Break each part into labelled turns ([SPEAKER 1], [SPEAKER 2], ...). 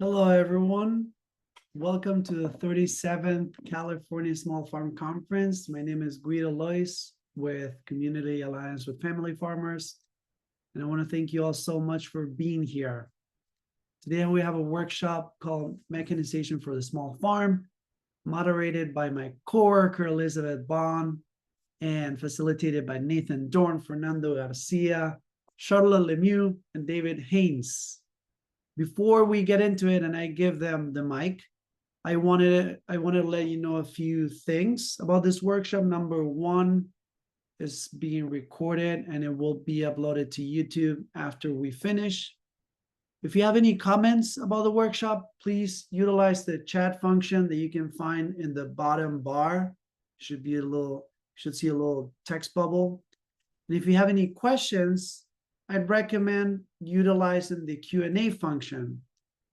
[SPEAKER 1] Hello, everyone. Welcome to the 37th California Small Farm Conference. My name is Guido Lois with Community Alliance with Family Farmers. And I want to thank you all so much for being here. Today we have a workshop called Mechanization for the Small Farm, moderated by my coworker Elizabeth Bond and facilitated by Nathan Dorn, Fernando Garcia, Charlotte Lemieux, and David Haynes. Before we get into it and I give them the mic, I wanted to let you know a few things about this workshop. Number one, is being recorded and it will be uploaded to YouTube after we finish. If you have any comments about the workshop, please utilize the chat function that you can find in the bottom bar. Should see a little text bubble. And if you have any questions, I'd recommend utilizing the Q&A function.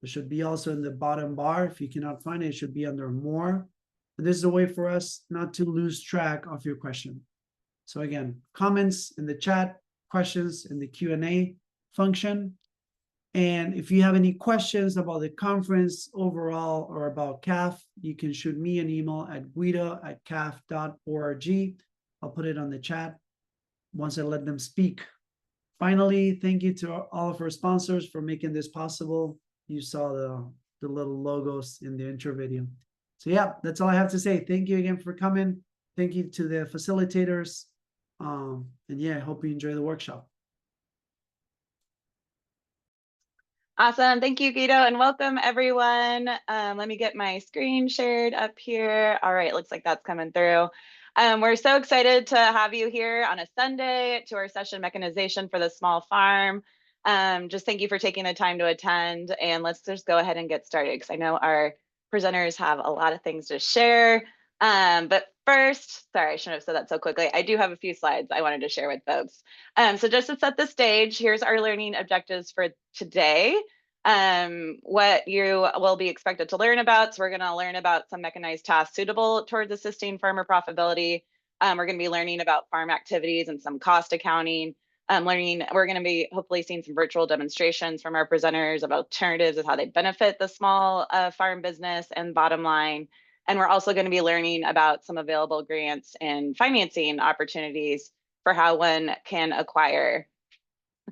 [SPEAKER 1] It should be also in the bottom bar. If you cannot find it, it should be under more. And this is a way for us not to lose track of your question. So again, comments in the chat, questions in the Q&A function. And if you have any questions about the conference overall or about CAF, you can shoot me an email at guido@caf.org. I'll put it on the chat once I let them speak. Finally, thank you to all of our sponsors for making this possible. You saw the little logos in the intro video. So yeah, that's all I have to say. Thank you again for coming. Thank you to the facilitators. And yeah, I hope you enjoy the workshop.
[SPEAKER 2] Awesome. Thank you, Guido, and welcome everyone. Let me get my screen shared up here. All right, looks like that's coming through. We're so excited to have you here on a Sunday to our session Mechanization for the Small Farm. Just thank you for taking the time to attend, and let's just go ahead and get started because I know our presenters have a lot of things to share. But first, sorry, I shouldn't have said that so quickly. I do have a few slides I wanted to share with folks. So just to set the stage, here's our learning objectives for today. What you will be expected to learn about. So we're going to learn about some mechanized tasks suitable towards assisting farmer profitability. We're going to be learning about farm activities and some cost accounting. We're going to be hopefully seeing some virtual demonstrations from our presenters of alternatives of how they benefit the small farm business and bottom line. And we're also going to be learning about some available grants and financing opportunities for how one can acquire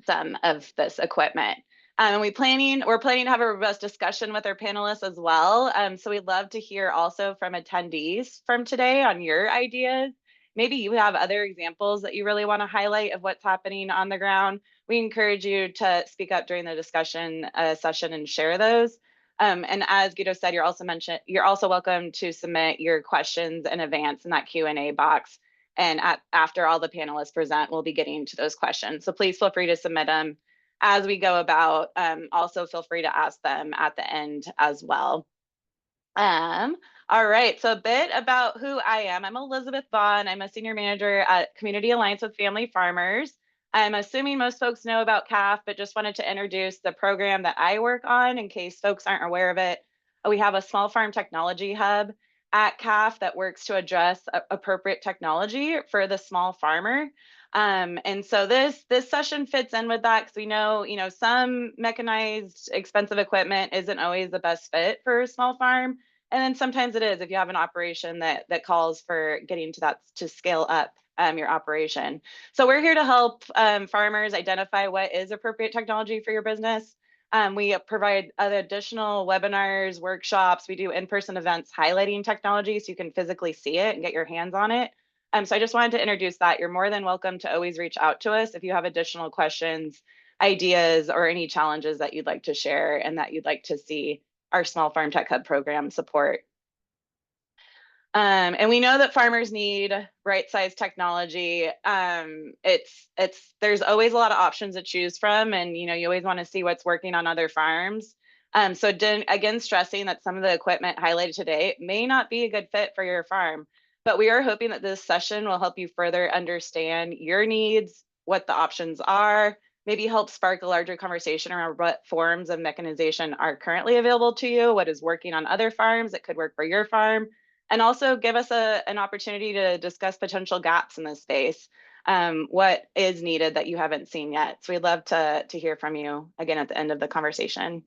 [SPEAKER 2] some of this equipment. And we're planning to have a robust discussion with our panelists as well. So we'd love to hear also from attendees from today on your ideas. Maybe you have other examples that you really want to highlight of what's happening on the ground. We encourage you to speak up during the discussion session and share those. And as Guido said, you're also welcome to submit your questions in advance in that Q&A box. And after all the panelists present, we'll be getting to those questions. So please feel free to submit them as we go about. Also feel free to ask them at the end as well. All right, so a bit about who I am. I'm Elizabeth Vaughn. I'm a senior manager at Community Alliance with Family Farmers. I'm assuming most folks know about CAF, but just wanted to introduce the program that I work on in case folks aren't aware of it. We have a small farm technology hub at CAF that works to address appropriate technology for the small farmer. And so this session fits in with that because we know, some mechanized expensive equipment isn't always the best fit for a small farm. And then sometimes it is if you have an operation that calls for getting to scale up your operation. So we're here to help farmers identify what is appropriate technology for your business. We provide other additional webinars, workshops. We do in-person events highlighting technology so you can physically see it and get your hands on it. So I just wanted to introduce that. You're more than welcome to always reach out to us if you have additional questions, ideas, or any challenges that you'd like to share and that you'd like to see our Small Farm Tech Hub program support. And we know that farmers need right-sized technology. There's always a lot of options to choose from, and you always want to see what's working on other farms. So again, stressing that some of the equipment highlighted today may not be a good fit for your farm, but we are hoping that this session will help you further understand your needs, what the options are, maybe help spark a larger conversation around what forms of mechanization are currently available to you, what is working on other farms that could work for your farm, and also give us an opportunity to discuss potential gaps in this space. What is needed that you haven't seen yet. So we'd love to hear from you again at the end of the conversation.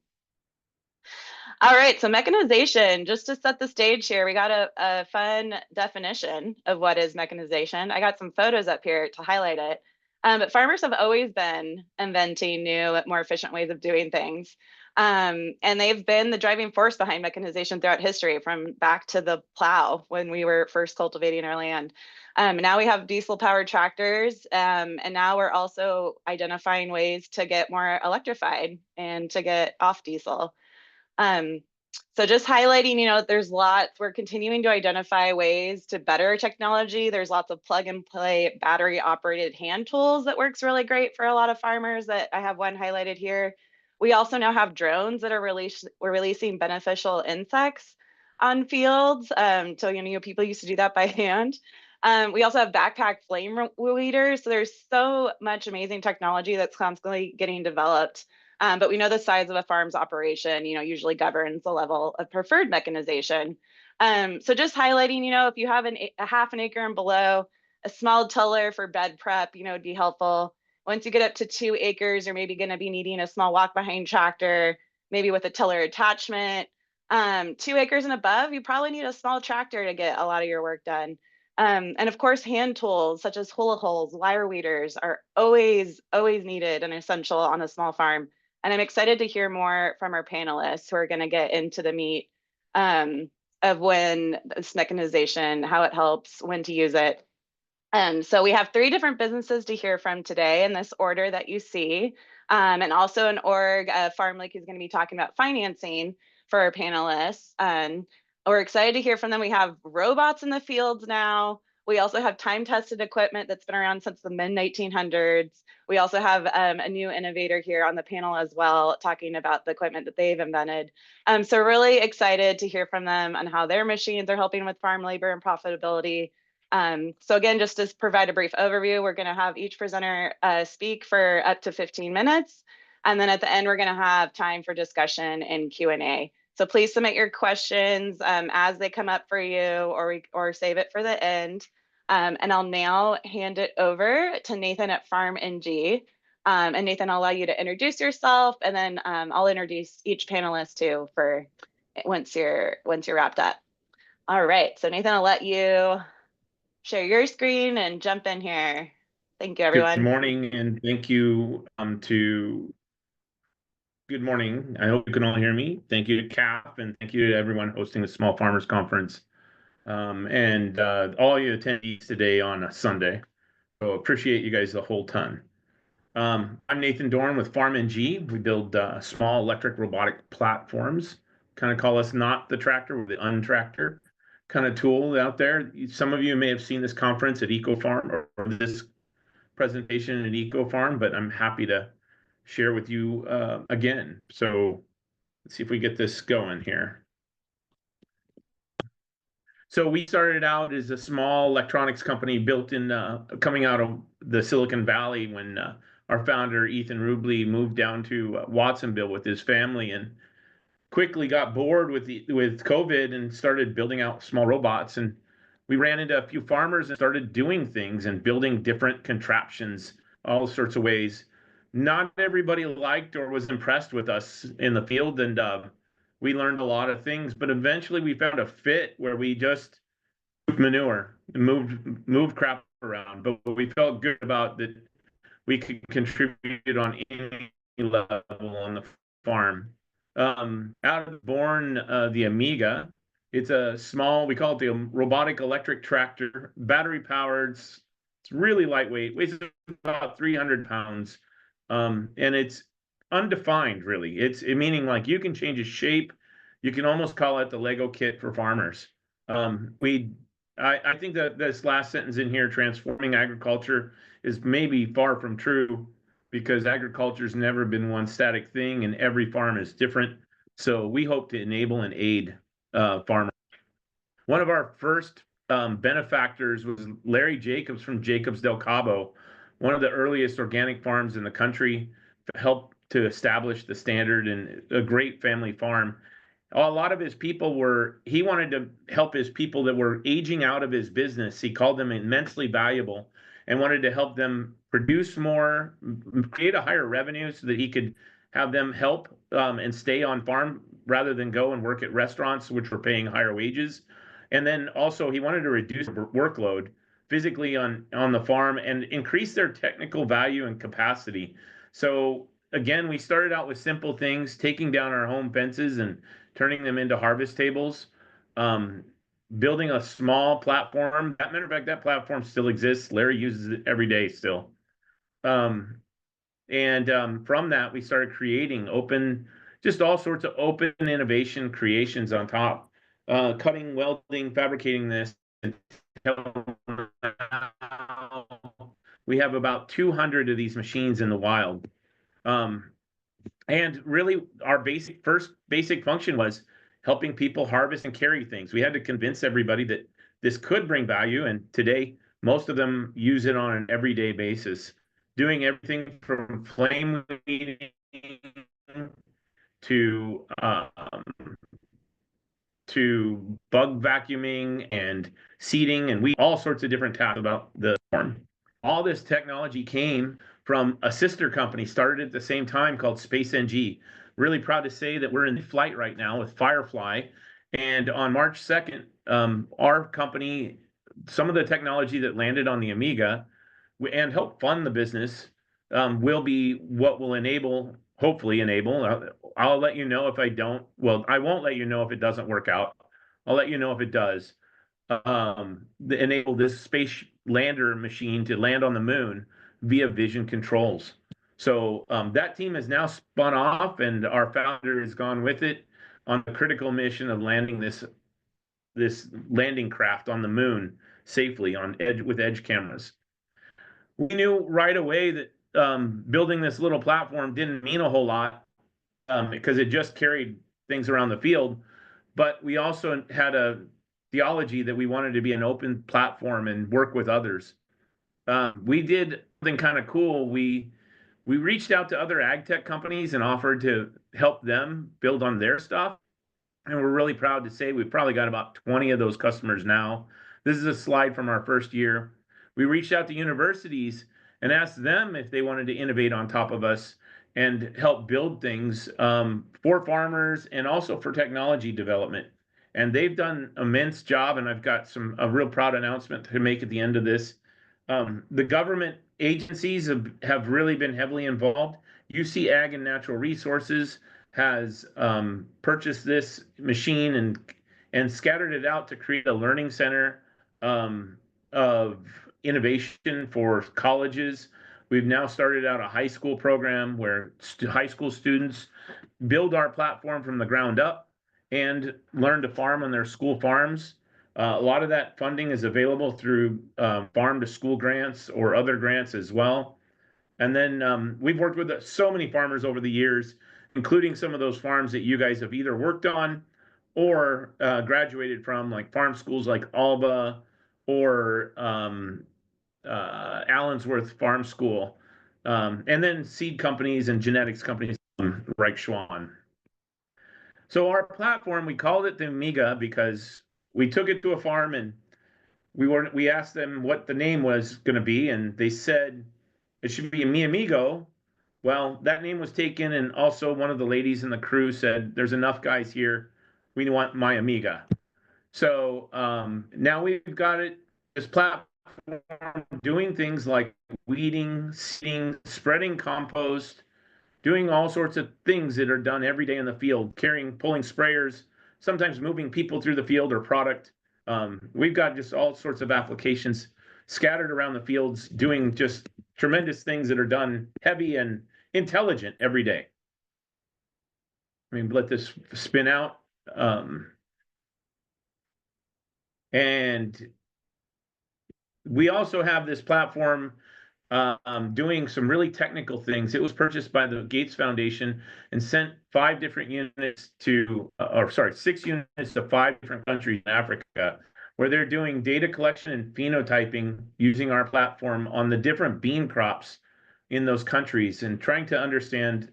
[SPEAKER 2] All right, so mechanization, just to set the stage here, we got a fun definition of what is mechanization. I got some photos up here to highlight it. But farmers have always been inventing new, more efficient ways of doing things. And they've been the driving force behind mechanization throughout history, from back to the plow when we were first cultivating our land. Now we have diesel powered tractors, and now we're also identifying ways to get more electrified and to get off diesel. Um, so just highlighting, there's lots, we're continuing to identify ways to better technology. There's lots of plug and play battery operated hand tools that works really great for a lot of farmers that I have one highlighted here. We also now have drones that are we're releasing beneficial insects on fields. So, people used to do that by hand. We also have backpack flame weeders. So there's so much amazing technology that's constantly getting developed. But we know the size of a farm's operation, usually governs the level of preferred mechanization. So just highlighting, if you have a half an acre and below, a small tiller for bed prep, would be helpful. Once you get up to 2 acres, you're maybe going to be needing a small walk behind tractor, maybe with a tiller attachment. 2 acres and above, you probably need a small tractor to get a lot of your work done. And of course, hand tools such as hula holes, wire weeders are always needed and essential on a small farm. And I'm excited to hear more from our panelists who are going to get into the meat of when this mechanization, how it helps, when to use it. So we have 3 different businesses to hear from today in this order that you see. And also an org, Farm Lake is going to be talking about financing for our panelists. We're excited to hear from them. We have robots in the fields now. We also have time-tested equipment that's been around since the mid-1900s. We also have a new innovator here on the panel as well, talking about the equipment that they've invented. So really excited to hear from them on how their machines are helping with farm labor and profitability. So again, just to provide a brief overview, we're going to have each presenter speak for up to 15 minutes. And then at the end, we're going to have time for discussion and Q&A. So please submit your questions as they come up for you, or save it for the end. And I'll now hand it over to Nathan at Farm NG. And Nathan, I'll allow you to introduce yourself, and then I'll introduce each panelist too for once you're wrapped up. All right, so Nathan, I'll let you share your screen and jump in here. Thank you, everyone.
[SPEAKER 3] Good morning, and thank you good morning. I hope you can all hear me. Thank you to CAP, and thank you to everyone hosting the Small Farmers Conference, and all you attendees today on a Sunday. So appreciate you guys a whole ton. I'm Nathan Dorn with Farm NG. We build small electric robotic platforms. Kind of call us not the tractor, we're the untractor kind of tool out there. Some of you may have seen this conference at EcoFarm or this presentation at EcoFarm, but I'm happy to share with you again. So let's see if we get this going here. So we started out as a small electronics company built in coming out of the Silicon Valley when our founder Ethan Rubley moved down to Watsonville with his family and quickly got bored with COVID and started building out small robots. And we ran into a few farmers and started doing things and building different contraptions, all sorts of ways. Not everybody liked or was impressed with us in the field, and we learned a lot of things. But eventually, we found a fit where we just moved manure, moved crap around. But we felt good about that we could contribute on any level on the farm. Out of born the Amiga. It's a small, we call it the robotic electric tractor, battery powered. It's really lightweight, weighs about 300 pounds. And it's undefined, really. It's meaning like you can change its shape. You can almost call it the Lego kit for farmers. I think that this last sentence in here, transforming agriculture, is maybe far from true, because agriculture's never been one static thing and every farm is different. So we hope to enable and aid farmers. One of our first benefactors was Larry Jacobs from Jacobs Del Cabo, one of the earliest organic farms in the country, helped to establish the standard, and a great family farm. A lot of his people he wanted to help his people that were aging out of his business. He called them immensely valuable and wanted to help them produce more, create a higher revenue so that he could have them help and stay on farm rather than go and work at restaurants, which were paying higher wages. And then also he wanted to reduce workload physically on the farm and increase their technical value and capacity. So again, we started out with simple things, taking down our home fences and turning them into harvest tables, building a small platform. That matter of fact, that platform still exists. Larry uses it every day still. From that, we started creating just all sorts of open innovation creations on top, cutting, welding, fabricating this. We have about 200 of these machines in the wild. And really, our first basic function was helping people harvest and carry things. We had to convince everybody that this could bring value, and today most of them use it on an everyday basis, doing everything from flame weeding to bug vacuuming and seeding, and all sorts of different tasks about the farm. All this technology came from a sister company started at the same time called Space NG. Really proud to say that we're in flight right now with Firefly. And on March 2nd, our company, some of the technology that landed on the Amiga and helped fund the business will be what will hopefully enable. I'll let you know if I don't. Well, I won't let you know if it doesn't work out. I'll let you know if it does. Enable this space lander machine to land on the moon via vision controls. So that team has now spun off, and our founder has gone with it on the critical mission of landing this landing craft on the moon safely with edge cameras. We knew right away that building this little platform didn't mean a whole lot because it just carried things around the field. But we also had a theology that we wanted to be an open platform and work with others. We did something kind of cool. We reached out to other ag tech companies and offered to help them build on their stuff. And we're really proud to say we've probably got about 20 of those customers now. This is a slide from our first year. We reached out to universities and asked them if they wanted to innovate on top of us and help build things for farmers and also for technology development. And they've done an immense job, and I've got a real proud announcement to make at the end of this. The government agencies have really been heavily involved. UC Ag and Natural Resources has purchased this machine and scattered it out to create a learning center of innovation for colleges. We've now started out a high school program where high school students build our platform from the ground up and learn to farm on their school farms. A lot of that funding is available through farm to school grants or other grants as well. And then we've worked with so many farmers over the years, including some of those farms that you guys have either worked on or graduated from, like farm schools like Alba or Allensworth Farm School, and then seed companies and genetics companies, Reich Schwann. So our platform, we called it the Amiga because we took it to a farm and we asked them what the name was going to be, and they said it should be Mi Amigo. Well, that name was taken, and also one of the ladies in the crew said, "There's enough guys here. We want my Amiga." So now we've got this platform doing things like weeding, seeding, spreading compost, doing all sorts of things that are done every day in the field, pulling sprayers, sometimes moving people through the field or product. We've got just all sorts of applications scattered around the fields, doing just tremendous things that are done heavy and intelligent every day. I mean, let this spin out. And we also have this platform doing some really technical things. It was purchased by the Gates Foundation and sent 6 units to 5 different countries in Africa, where they're doing data collection and phenotyping using our platform on the different bean crops in those countries and trying to understand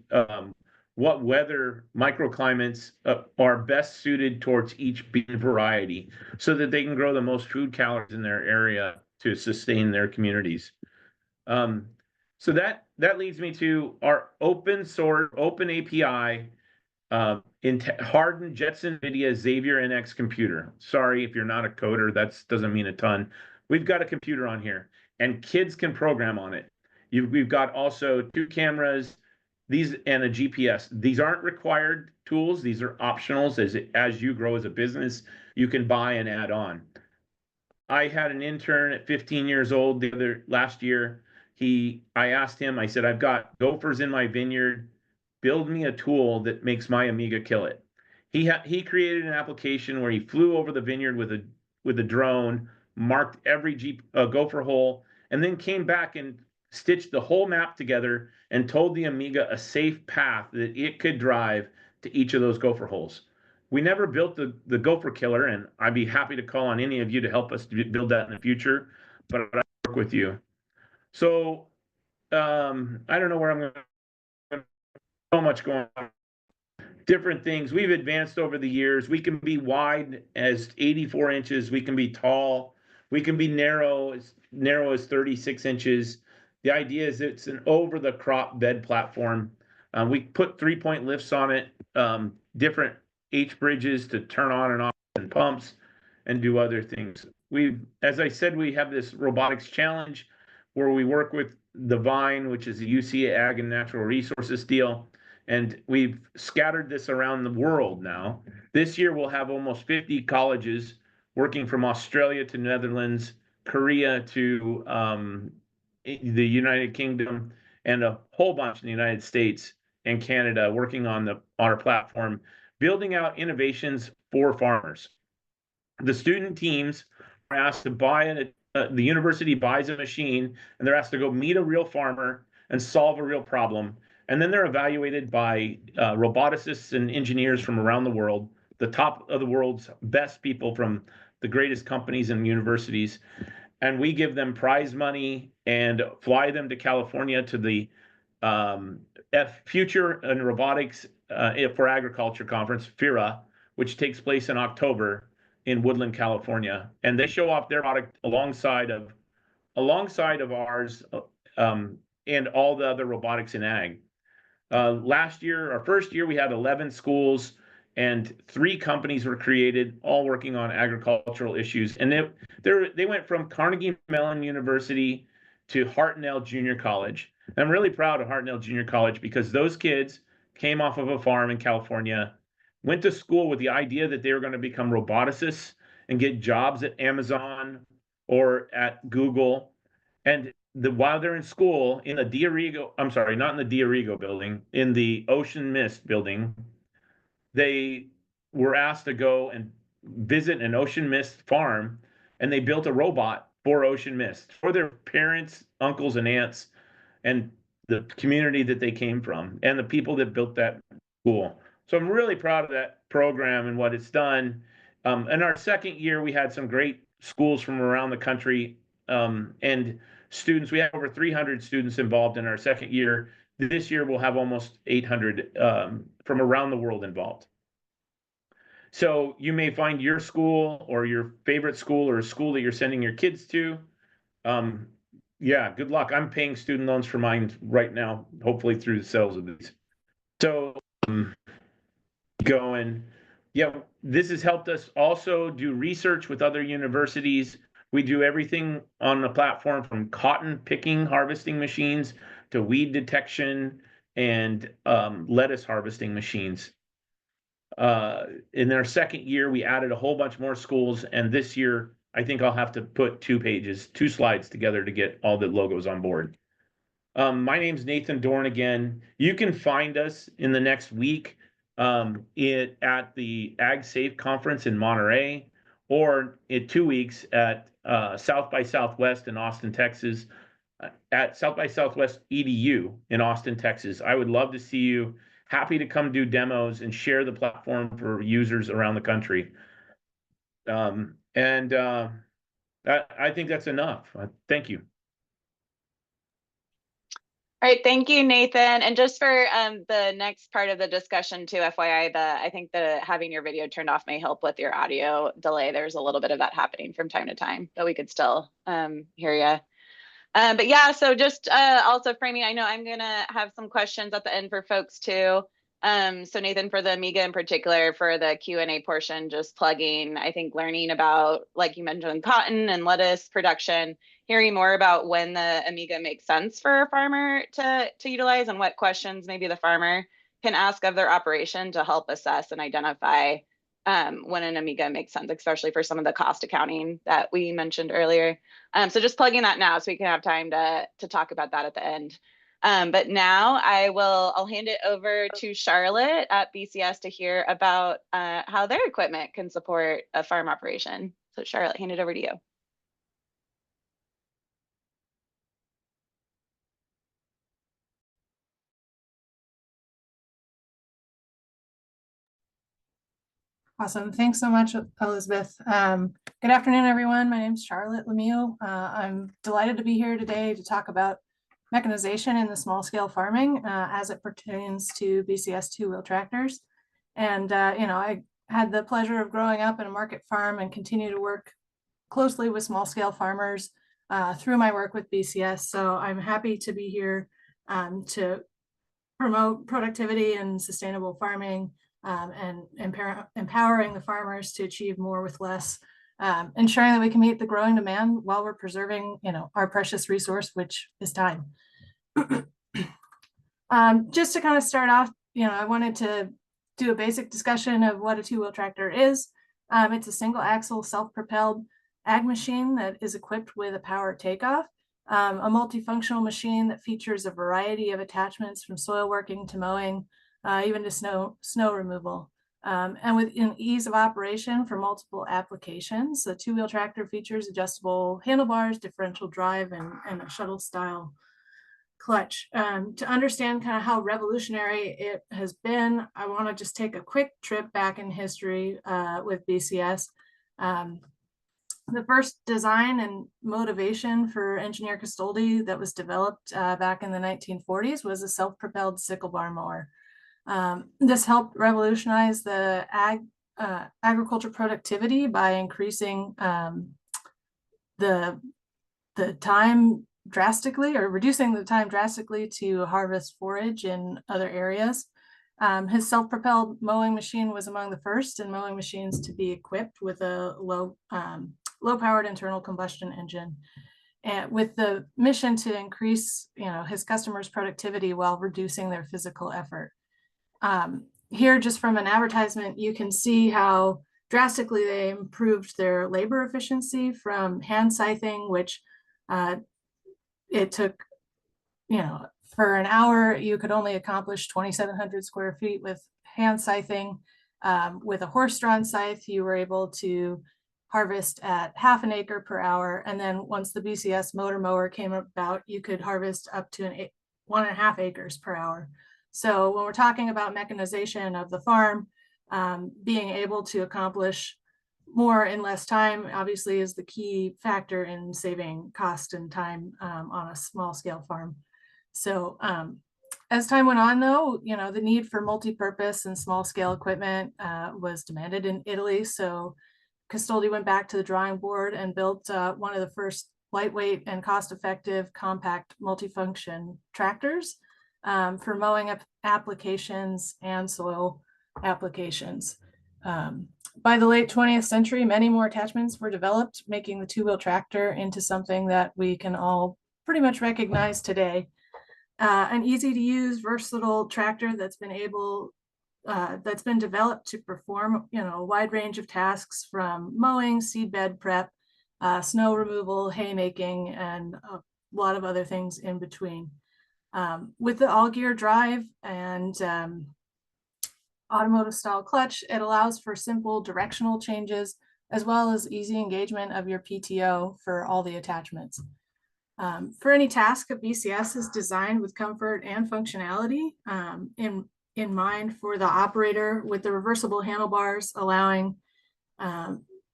[SPEAKER 3] what weather microclimates are best suited towards each bean variety so that they can grow the most food calories in their area to sustain their communities. So that leads me to our open source, open API Harden, Jetson, NVIDIA, Xavier NX computer. Sorry if you're not a coder, that doesn't mean a ton. We've got a computer on here, and kids can program on it. We've got also 2 cameras, these and a GPS. These aren't required tools; these are optionals. As you grow as a business, you can buy and add on. I had an intern at 15 years old last year. I asked him, I said, I've got gophers in my vineyard. Build me a tool that makes my Amiga kill it. He created an application where he flew over the vineyard with a drone, marked every gopher hole, and then came back and stitched the whole map together and told the Amiga a safe path that it could drive to each of those gopher holes. We never built the gopher killer, and I'd be happy to call on any of you to help us build that in the future, but I work with you. So I don't know where I'm going to, so much going on. Different things. We've advanced over the years. We can be wide as 84 inches. We can be tall. We can be narrow as 36 inches. The idea is it's an over-the-crop bed platform. We put 3-point lifts on it, different H bridges to turn on and off and pumps and do other things. As I said, we have this robotics challenge where we work with the Vine, which is a UC Ag and Natural Resources deal. And we've scattered this around the world now. This year, we'll have almost 50 colleges working from Australia to Netherlands, Korea to the United Kingdom, and a whole bunch in the United States and Canada working on our platform, building out innovations for farmers. The student teams are asked to buy the university buys a machine, and they're asked to go meet a real farmer and solve a real problem. And then they're evaluated by roboticists and engineers from around the world, the top of the world's best people from the greatest companies and universities. And we give them prize money and fly them to California to the Future in Robotics for Agriculture Conference, FIRA, which takes place in October in Woodland, California. And they show off their product alongside of ours and all the other robotics in ag. Last year, our first year, we had 11 schools and 3 companies were created, all working on agricultural issues. And they went from Carnegie Mellon University to Hartnell Junior College. And I'm really proud of Hartnell Junior College because those kids came off of a farm in California, went to school with the idea that they were going to become roboticists and get jobs at Amazon or at Google. And while they're in school in the Diorigo, I'm sorry, not in the Diorigo building, in the Ocean Mist building, they were asked to go and visit an Ocean Mist farm, and they built a robot for Ocean Mist for their parents, uncles, and aunts, and the community that they came from, and the people that built that school. So I'm really proud of that program and what it's done. In our second year, we had some great schools from around the country and students. We have over 300 students involved in our second year. This year, we'll have almost 800 from around the world involved. So you may find your school or your favorite school or a school that you're sending your kids to. Yeah, good luck. I'm paying student loans for mine right now, hopefully through the sales of these. So yeah, this has helped us also do research with other universities. We do everything on the platform from cotton picking harvesting machines to weed detection and lettuce harvesting machines. In our second year, we added a whole bunch more schools, and this year, I think I'll have to put 2 slides together to get all the logos on board. My name's Nathan Dorn again. You can find us in the next week at the Ag Safe conference in Monterey, or in 2 weeks at South by Southwest in Austin, Texas, at South by Southwest EDU in Austin, Texas. I would love to see you. Happy to come do demos and share the platform for users around the country. I think that's enough. Thank you.
[SPEAKER 2] All right, thank you, Nathan. And just for the next part of the discussion too, FYI, I think having your video turned off may help with your audio delay. There's a little bit of that happening from time to time, but we could still hear you. But yeah, so just also framing, I know I'm gonna have some questions at the end for folks too. So Nathan, for the Amiga in particular, for the Q&A portion, just plugging, I think learning about, like you mentioned, cotton and lettuce production, hearing more about when the Amiga makes sense for a farmer to utilize and what questions maybe the farmer can ask of their operation to help assess and identify when an Amiga makes sense, especially for some of the cost accounting that we mentioned earlier. So just plugging that now so we can have time to talk about that at the end. But now I'll hand it over to Charlotte at BCS to hear about how their equipment can support a farm operation. So Charlotte, hand it over to you.
[SPEAKER 4] Awesome. Thanks so much, Elizabeth. Good afternoon, everyone. My name is Charlotte Lemieux. I'm delighted to be here today to talk about mechanization in the small scale farming as it pertains to BCS two-wheel tractors. And, I had the pleasure of growing up in a market farm and continue to work closely with small scale farmers through my work with BCS. So I'm happy to be here to promote productivity and sustainable farming and empowering the farmers to achieve more with less, ensuring that we can meet the growing demand while we're preserving, our precious resource, which is time. Just to kind of start off, I wanted to do a basic discussion of what a two-wheel tractor is. It's a single axle self-propelled ag machine that is equipped with a power takeoff, a multifunctional machine that features a variety of attachments from soil working to mowing, even to snow removal. And with an ease of operation for multiple applications, the two-wheel tractor features adjustable handlebars, differential drive, and a shuttle style clutch. To understand kind of how revolutionary it has been, I want to just take a quick trip back in history with BCS. The first design and motivation for engineer Castoldi that was developed back in the 1940s was a self-propelled sickle bar mower. This helped revolutionize the agriculture productivity by increasing the time drastically, or reducing the time drastically to harvest forage in other areas. His self-propelled mowing machine was among the first in mowing machines to be equipped with a low-powered internal combustion engine, and with the mission to increase, his customers' productivity while reducing their physical effort. Here, just from an advertisement, you can see how drastically they improved their labor efficiency from hand scything, which it took, for an hour, you could only accomplish 2,700 square feet with hand scything. With a horse-drawn scythe, you were able to harvest at half an acre per hour. And then once the BCS motor mower came about, you could harvest up to 1.5 acres per hour. So when we're talking about mechanization of the farm, being able to accomplish more in less time obviously is the key factor in saving cost and time on a small scale farm. So as time went on, though, the need for multi-purpose and small scale equipment was demanded in Italy. So Castoldi went back to the drawing board and built one of the first lightweight and cost-effective compact multifunction tractors for mowing applications and soil applications. By the late 20th century, many more attachments were developed, making the two-wheel tractor into something that we can all pretty much recognize today. An easy-to-use, versatile tractor that's been developed to perform, a wide range of tasks from mowing, seedbed prep, snow removal, haymaking, and a lot of other things in between. With the all-gear drive and automotive style clutch, it allows for simple directional changes as well as easy engagement of your PTO for all the attachments. For any task, a BCS is designed with comfort and functionality in mind for the operator, with the reversible handlebars allowing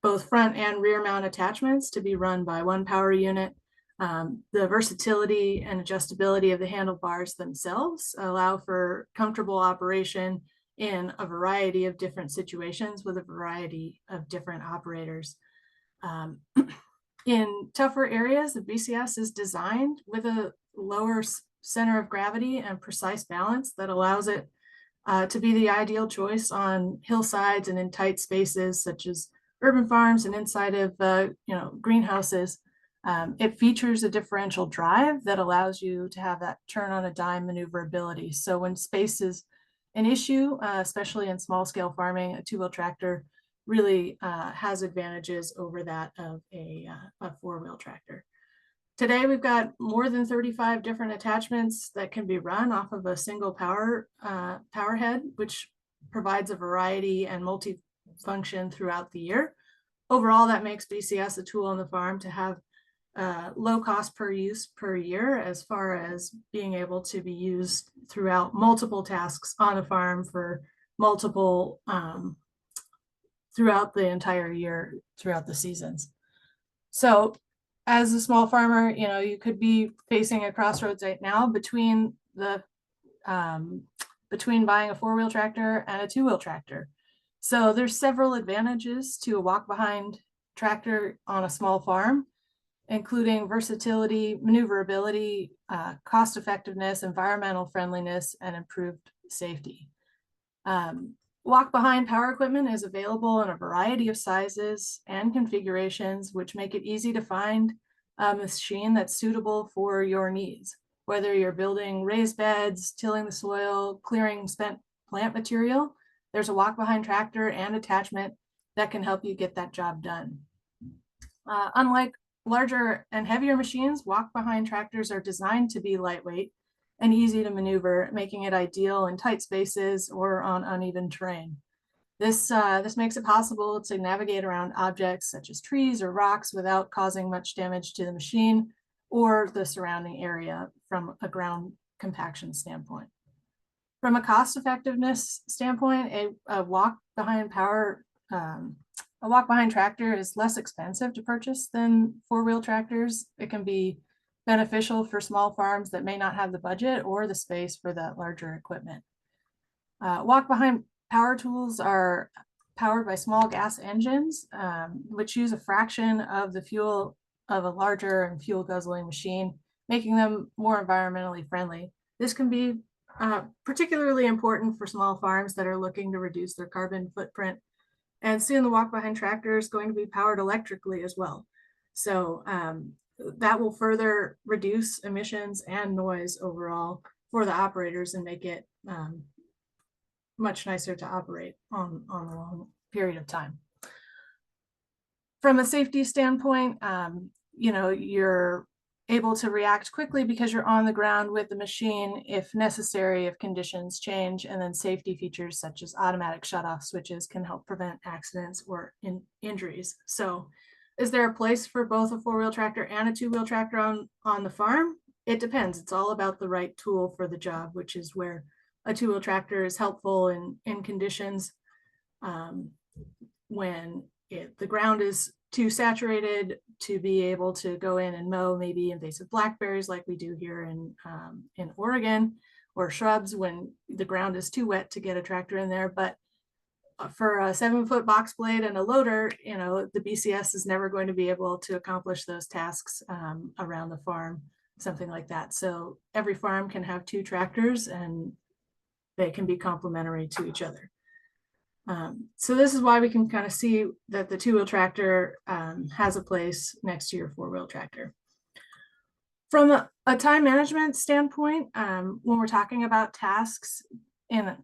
[SPEAKER 4] both front and rear mount attachments to be run by one power unit. The versatility and adjustability of the handlebars themselves allow for comfortable operation in a variety of different situations with a variety of different operators. In tougher areas, the BCS is designed with a lower center of gravity and precise balance that allows it to be the ideal choice on hillsides and in tight spaces such as urban farms and inside of greenhouses. It features a differential drive that allows you to have that turn on a dime maneuverability. So when space is an issue, especially in small scale farming, a two-wheel tractor really has advantages over that of a four-wheel tractor. Today, we've got more than 35 different attachments that can be run off of a single power head, which provides a variety and multi-function throughout the year. Overall, that makes BCS a tool on the farm to have low cost per use per year, as far as being able to be used throughout multiple tasks on a farm for multiple throughout the entire year, throughout the seasons. So as a small farmer, you could be facing a crossroads right now between buying a four-wheel tractor and a two-wheel tractor. So there's several advantages to a walk-behind tractor on a small farm, including versatility, maneuverability, cost effectiveness, environmental friendliness, and improved safety. Walk-behind power equipment is available in a variety of sizes and configurations, which make it easy to find a machine that's suitable for your needs. Whether you're building raised beds, tilling the soil, clearing spent plant material, there's a walk-behind tractor and attachment that can help you get that job done. Unlike larger and heavier machines, walk-behind tractors are designed to be lightweight and easy to maneuver, making it ideal in tight spaces or on uneven terrain. This makes it possible to navigate around objects such as trees or rocks without causing much damage to the machine or the surrounding area from a ground compaction standpoint. From a cost effectiveness standpoint, a walk-behind tractor is less expensive to purchase than four-wheel tractors. It can be beneficial for small farms that may not have the budget or the space for that larger equipment. Walk-behind power tools are powered by small gas engines, which use a fraction of the fuel of a larger and fuel guzzling machine, making them more environmentally friendly. This can be particularly important for small farms that are looking to reduce their carbon footprint. And soon the walk-behind tractor is going to be powered electrically as well. So that will further reduce emissions and noise overall for the operators and make it much nicer to operate on a long period of time. From a safety standpoint, you're able to react quickly because you're on the ground with the machine if necessary, if conditions change, and then safety features such as automatic shutoff switches can help prevent accidents or injuries. So is there a place for both a four-wheel tractor and a two-wheel tractor on the farm? It depends. It's all about the right tool for the job, which is where a two-wheel tractor is helpful in conditions when the ground is too saturated to be able to go in and mow maybe invasive blackberries like we do here in Oregon, or shrubs when the ground is too wet to get a tractor in there. But for a 7-foot box blade and a loader, the BCS is never going to be able to accomplish those tasks around the farm, something like that. So every farm can have 2 tractors and they can be complementary to each other. So this is why we can kind of see that the 2-wheel tractor has a place next to your 4-wheel tractor. From a time management standpoint, when we're talking about tasks in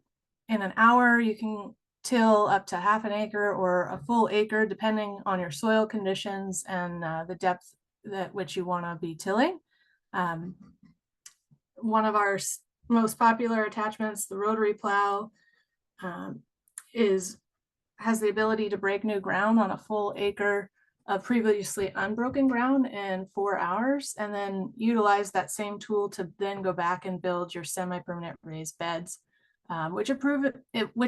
[SPEAKER 4] an hour, you can till up to half an acre or a full acre, depending on your soil conditions and the depth at which you want to be tilling. One of our most popular attachments, the rotary plow, has the ability to break new ground on a full acre of previously unbroken ground in 4 hours, and then utilize that same tool to then go back and build your semi-permanent raised beds, which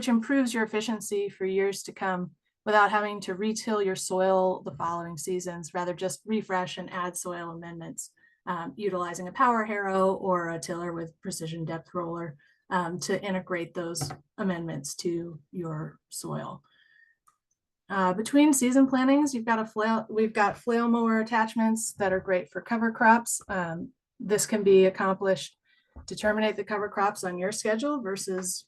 [SPEAKER 4] improves your efficiency for years to come without having to retill your soil the following seasons, rather just refresh and add soil amendments, utilizing a power harrow or a tiller with precision depth roller to integrate those amendments to your soil. Between season plantings, we've got flail mower attachments that are great for cover crops. This can be accomplished to terminate the cover crops on your schedule versus,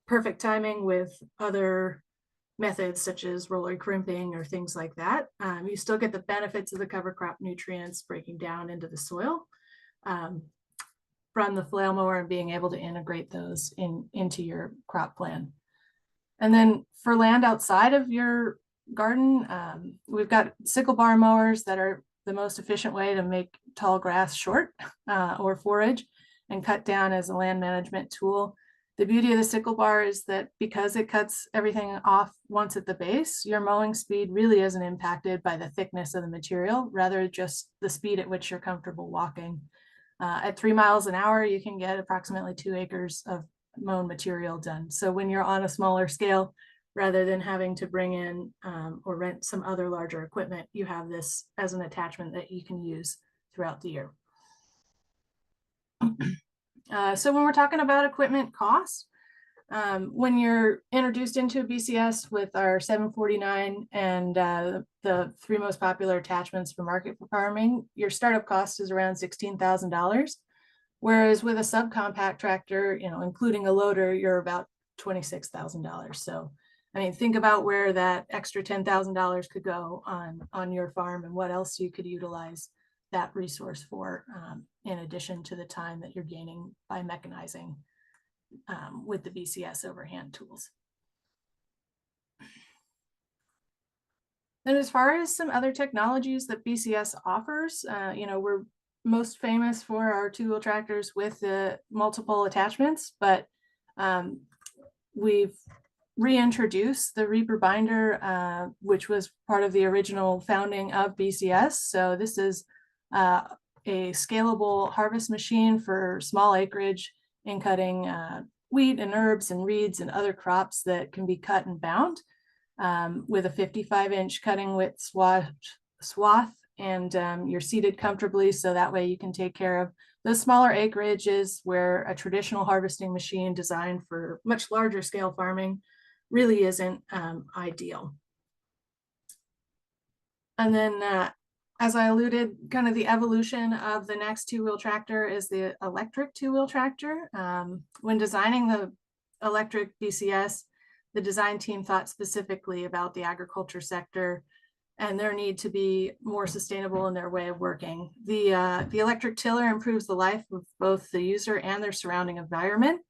[SPEAKER 4] perfect timing with other methods such as roller crimping or things like that. You still get the benefits of the cover crop nutrients breaking down into the soil from the flail mower and being able to integrate those into your crop plan. And then for land outside of your garden, we've got sickle bar mowers that are the most efficient way to make tall grass short or forage and cut down as a land management tool. The beauty of the sickle bar is that because it cuts everything off once at the base, your mowing speed really isn't impacted by the thickness of the material, rather just the speed at which you're comfortable walking. At 3 miles an hour, you can get approximately 2 acres of mown material done. So when you're on a smaller scale, rather than having to bring in or rent some other larger equipment, you have this as an attachment that you can use throughout the year. So when we're talking about equipment costs, when you're introduced into a BCS with our 749 and the 3 most popular attachments for market farming, your startup cost is around $16,000. Whereas with a subcompact tractor, including a loader, you're about $26,000. So, I mean, think about where that extra $10,000 could go on your farm and what else you could utilize that resource for, in addition to the time that you're gaining by mechanizing with the BCS overhand tools. And as far as some other technologies that BCS offers, we're most famous for our 2-wheel tractors with the multiple attachments, but we've reintroduced the Reaper binder, which was part of the original founding of BCS. So this is a scalable harvest machine for small acreage in cutting wheat and herbs and reeds and other crops that can be cut and bound with a 55-inch cutting width swath, and you're seated comfortably, so that way you can take care of the smaller acreages where a traditional harvesting machine designed for much larger scale farming really isn't ideal. And then as I alluded, kind of the evolution of the next 2-wheel tractor is the electric 2-wheel tractor. When designing the electric BCS, the design team thought specifically about the agriculture sector and their need to be more sustainable in their way of working. The electric tiller improves the life of both the user and their surrounding environment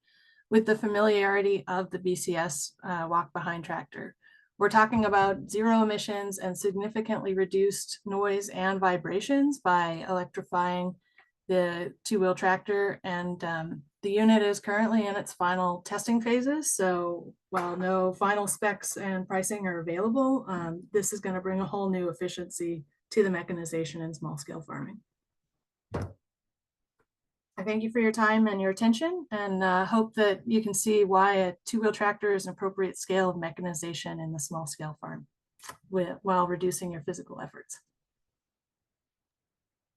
[SPEAKER 4] with the familiarity of the BCS walk-behind tractor. We're talking about 0 emissions and significantly reduced noise and vibrations by electrifying the 2-wheel tractor. And the unit is currently in its final testing phases. So while no final specs and pricing are available, this is going to bring a whole new efficiency to the mechanization and small scale farming. I thank you for your time and your attention, and hope that you can see why a 2-wheel tractor is an appropriate scale of mechanization in the small scale farm while reducing your physical efforts.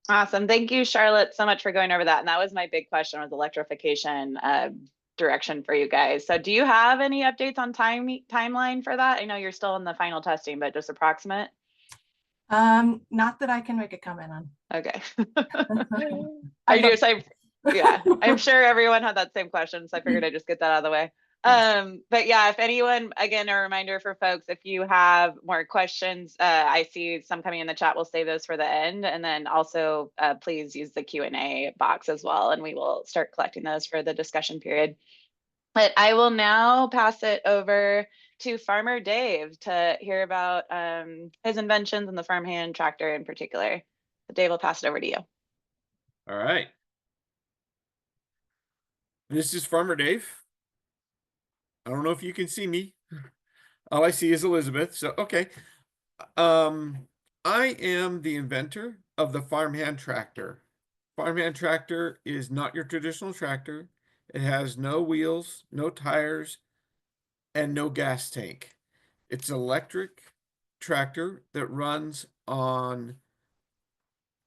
[SPEAKER 2] Awesome. Thank you, Charlotte, so much for going over that. And that was my big question, was electrification direction for you guys. So do you have any updates on timeline for that? I know you're still in the final testing, but just approximate?
[SPEAKER 4] Not that I can make a comment on.
[SPEAKER 2] Okay. I'm sure everyone had that same question, so I figured I'd just get that out of the way. But yeah, if anyone, again, a reminder for folks, if you have more questions, I see some coming in the chat, we'll save those for the end. And then also please use the Q&A box as well, and we will start collecting those for the discussion period. But I will now pass it over to Farmer Dave to hear about his inventions and the farmhand tractor in particular. So Dave, will pass it over to you.
[SPEAKER 5] All right. This is Farmer Dave. I don't know if you can see me. All I see is Elizabeth. So, okay. I am the inventor of the farmhand tractor. Farmhand tractor is not your traditional tractor. It has no wheels, no tires, and no gas tank. It's an electric tractor that runs on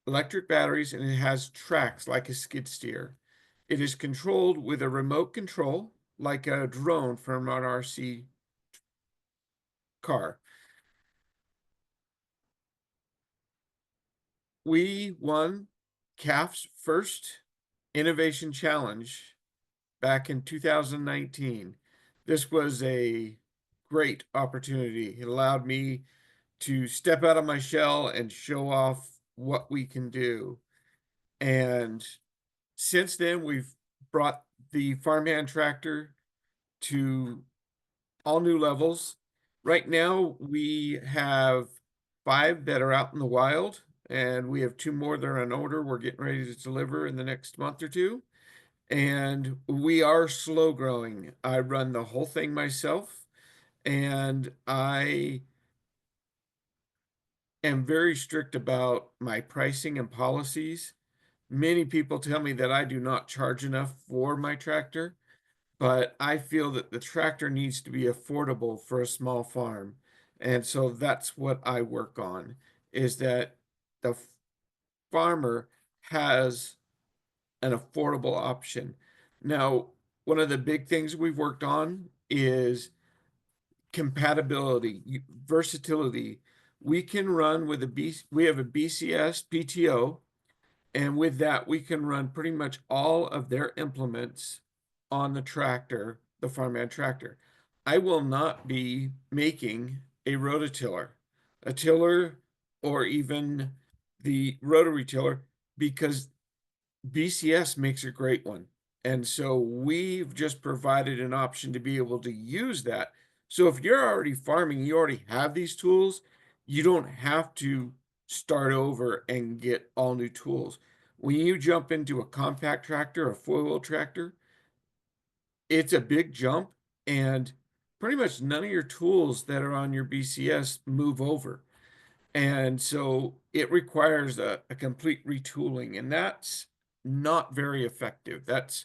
[SPEAKER 5] electric batteries, and it has tracks like a skid steer. It is controlled with a remote control like a drone from an RC car. We won CAF's first Innovation Challenge back in 2019. This was a great opportunity. It allowed me to step out of my shell and show off what we can do. And since then, we've brought the farmhand tractor to all new levels. Right now, we have 5 that are out in the wild, and we have 2 more that are on order. We're getting ready to deliver in the next month or two. And we are slow growing. I run the whole thing myself, and I am very strict about my pricing and policies. Many people tell me that I do not charge enough for my tractor, but I feel that the tractor needs to be affordable for a small farm. And so that's what I work on, is that the farmer has an affordable option. Now, one of the big things we've worked on is compatibility, versatility. We can run with we have a BCS PTO, and with that, we can run pretty much all of their implements on the tractor, the farmhand tractor. I will not be making a rototiller, a tiller, or even the rotary tiller, because BCS makes a great one. And so we've just provided an option to be able to use that. So if you're already farming, you already have these tools, you don't have to start over and get all new tools. When you jump into a compact tractor, a 4-wheel tractor, it's a big jump, and pretty much none of your tools that are on your BCS move over. And so it requires a complete retooling, and that's not very effective. That's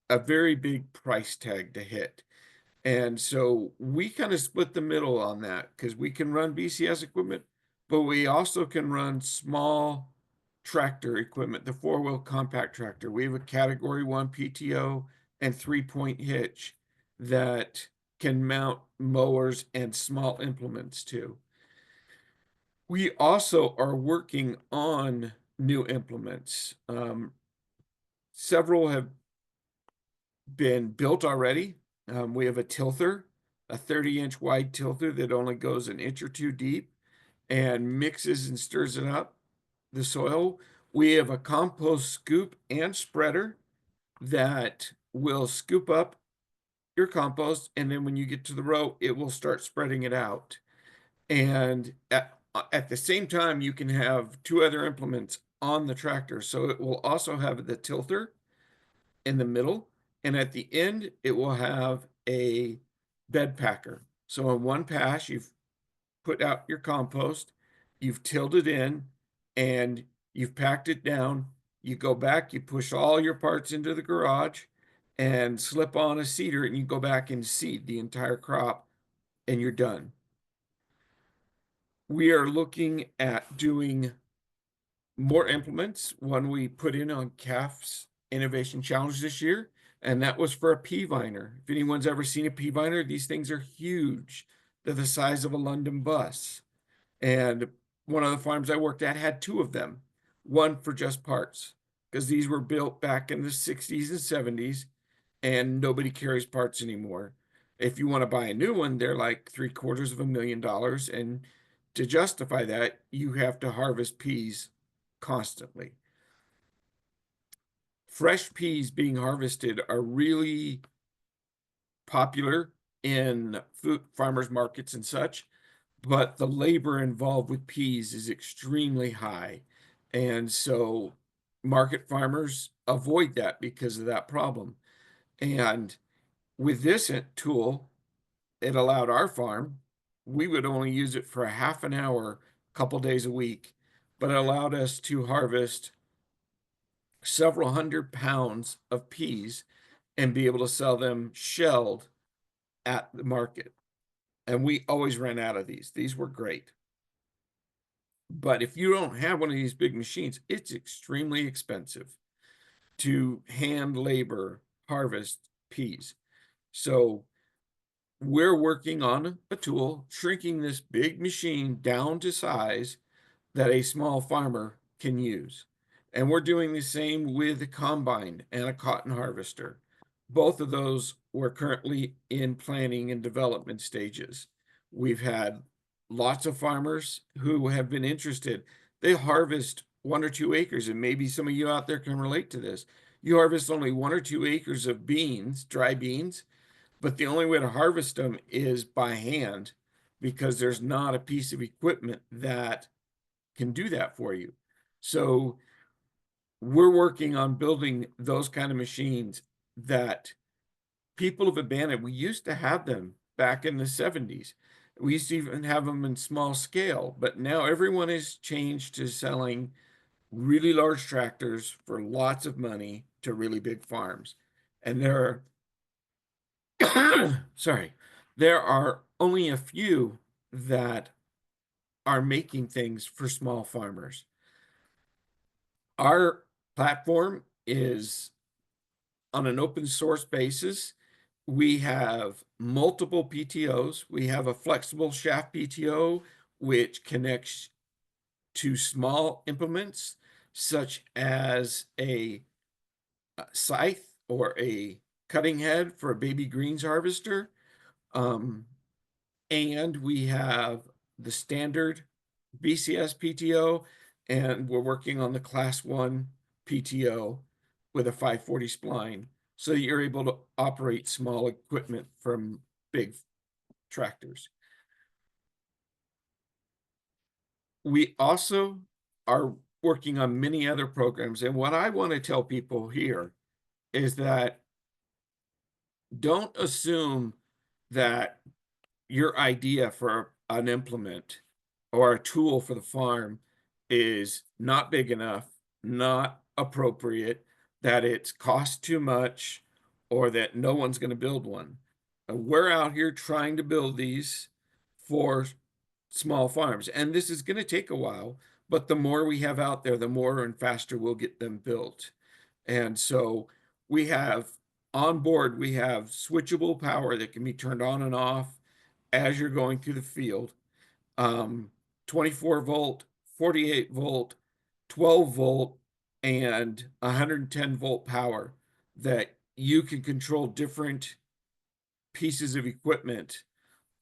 [SPEAKER 5] a very big price tag to hit. And so we kind of split the middle on that, because we can run BCS equipment, but we also can run small tractor equipment, the 4-wheel compact tractor. We have a category 1 PTO and 3-point hitch that can mount mowers and small implements too. We also are working on new implements. Several have been built already. We have a tilther, a 30-inch wide tilther that only goes an inch or 2 deep and mixes and stirs it up, the soil. We have a compost scoop and spreader that will scoop up your compost, and then when you get to the row, it will start spreading it out. And at the same time, you can have 2 other implements on the tractor. So it will also have the tilter in the middle, and at the end, it will have a bed packer. So on one pass, you've put out your compost, you've tilled it in, and you've packed it down. You go back, you push all your parts into the garage and slip on a seeder, and you go back and seed the entire crop, and you're done. We are looking at doing more implements. One we put in on CAF's Innovation Challenge this year, and that was for a pea viner. If anyone's ever seen a pea viner, these things are huge. They're the size of a London bus. And one of the farms I worked at had 2 of them, one for just parts, because these were built back in the 60s and 70s, and nobody carries parts anymore. If you want to buy a new one, they're like $750,000, and to justify that, you have to harvest peas constantly. Fresh peas being harvested are really popular in food farmers markets and such, but the labor involved with peas is extremely high. And so market farmers avoid that because of that problem. And with this tool, it allowed our farm, we would only use it for a half an hour, a couple days a week, but it allowed us to harvest several hundred pounds of peas and be able to sell them shelled at the market. And we always ran out of these. These were great. But if you don't have one of these big machines, it's extremely expensive to hand labor harvest peas. So we're working on a tool, shrinking this big machine down to size that a small farmer can use. And we're doing the same with a combine and a cotton harvester. Both of those were currently in planning and development stages. We've had lots of farmers who have been interested. They harvest 1 or 2 acres, and maybe some of you out there can relate to this. You harvest only 1 or 2 acres of beans, dry beans, but the only way to harvest them is by hand because there's not a piece of equipment that can do that for you. So we're working on building those kind of machines that people have abandoned. We used to have them back in the 70s. We used to even have them in small scale, but now everyone has changed to selling really large tractors for lots of money to really big farms. And there are, sorry, there are only a few that are making things for small farmers. Our platform is on an open source basis. We have multiple PTOs. We have a flexible shaft PTO, which connects to small implements, such as a scythe or a cutting head for a baby greens harvester. And we have the standard BCS PTO, and we're working on the class 1 PTO with a 540 spline, so you're able to operate small equipment from big tractors. We also are working on many other programs, and what I want to tell people here is that don't assume that your idea for an implement or a tool for the farm is not big enough, not appropriate, that it's cost too much, or that no one's going to build one. We're out here trying to build these for small farms, and this is going to take a while, but the more we have out there, the more and faster we'll get them built. And so we have on board, we have switchable power that can be turned on and off as you're going through the field. 24 volt, 48 volt, 12 volt, and 110 volt power that you can control different pieces of equipment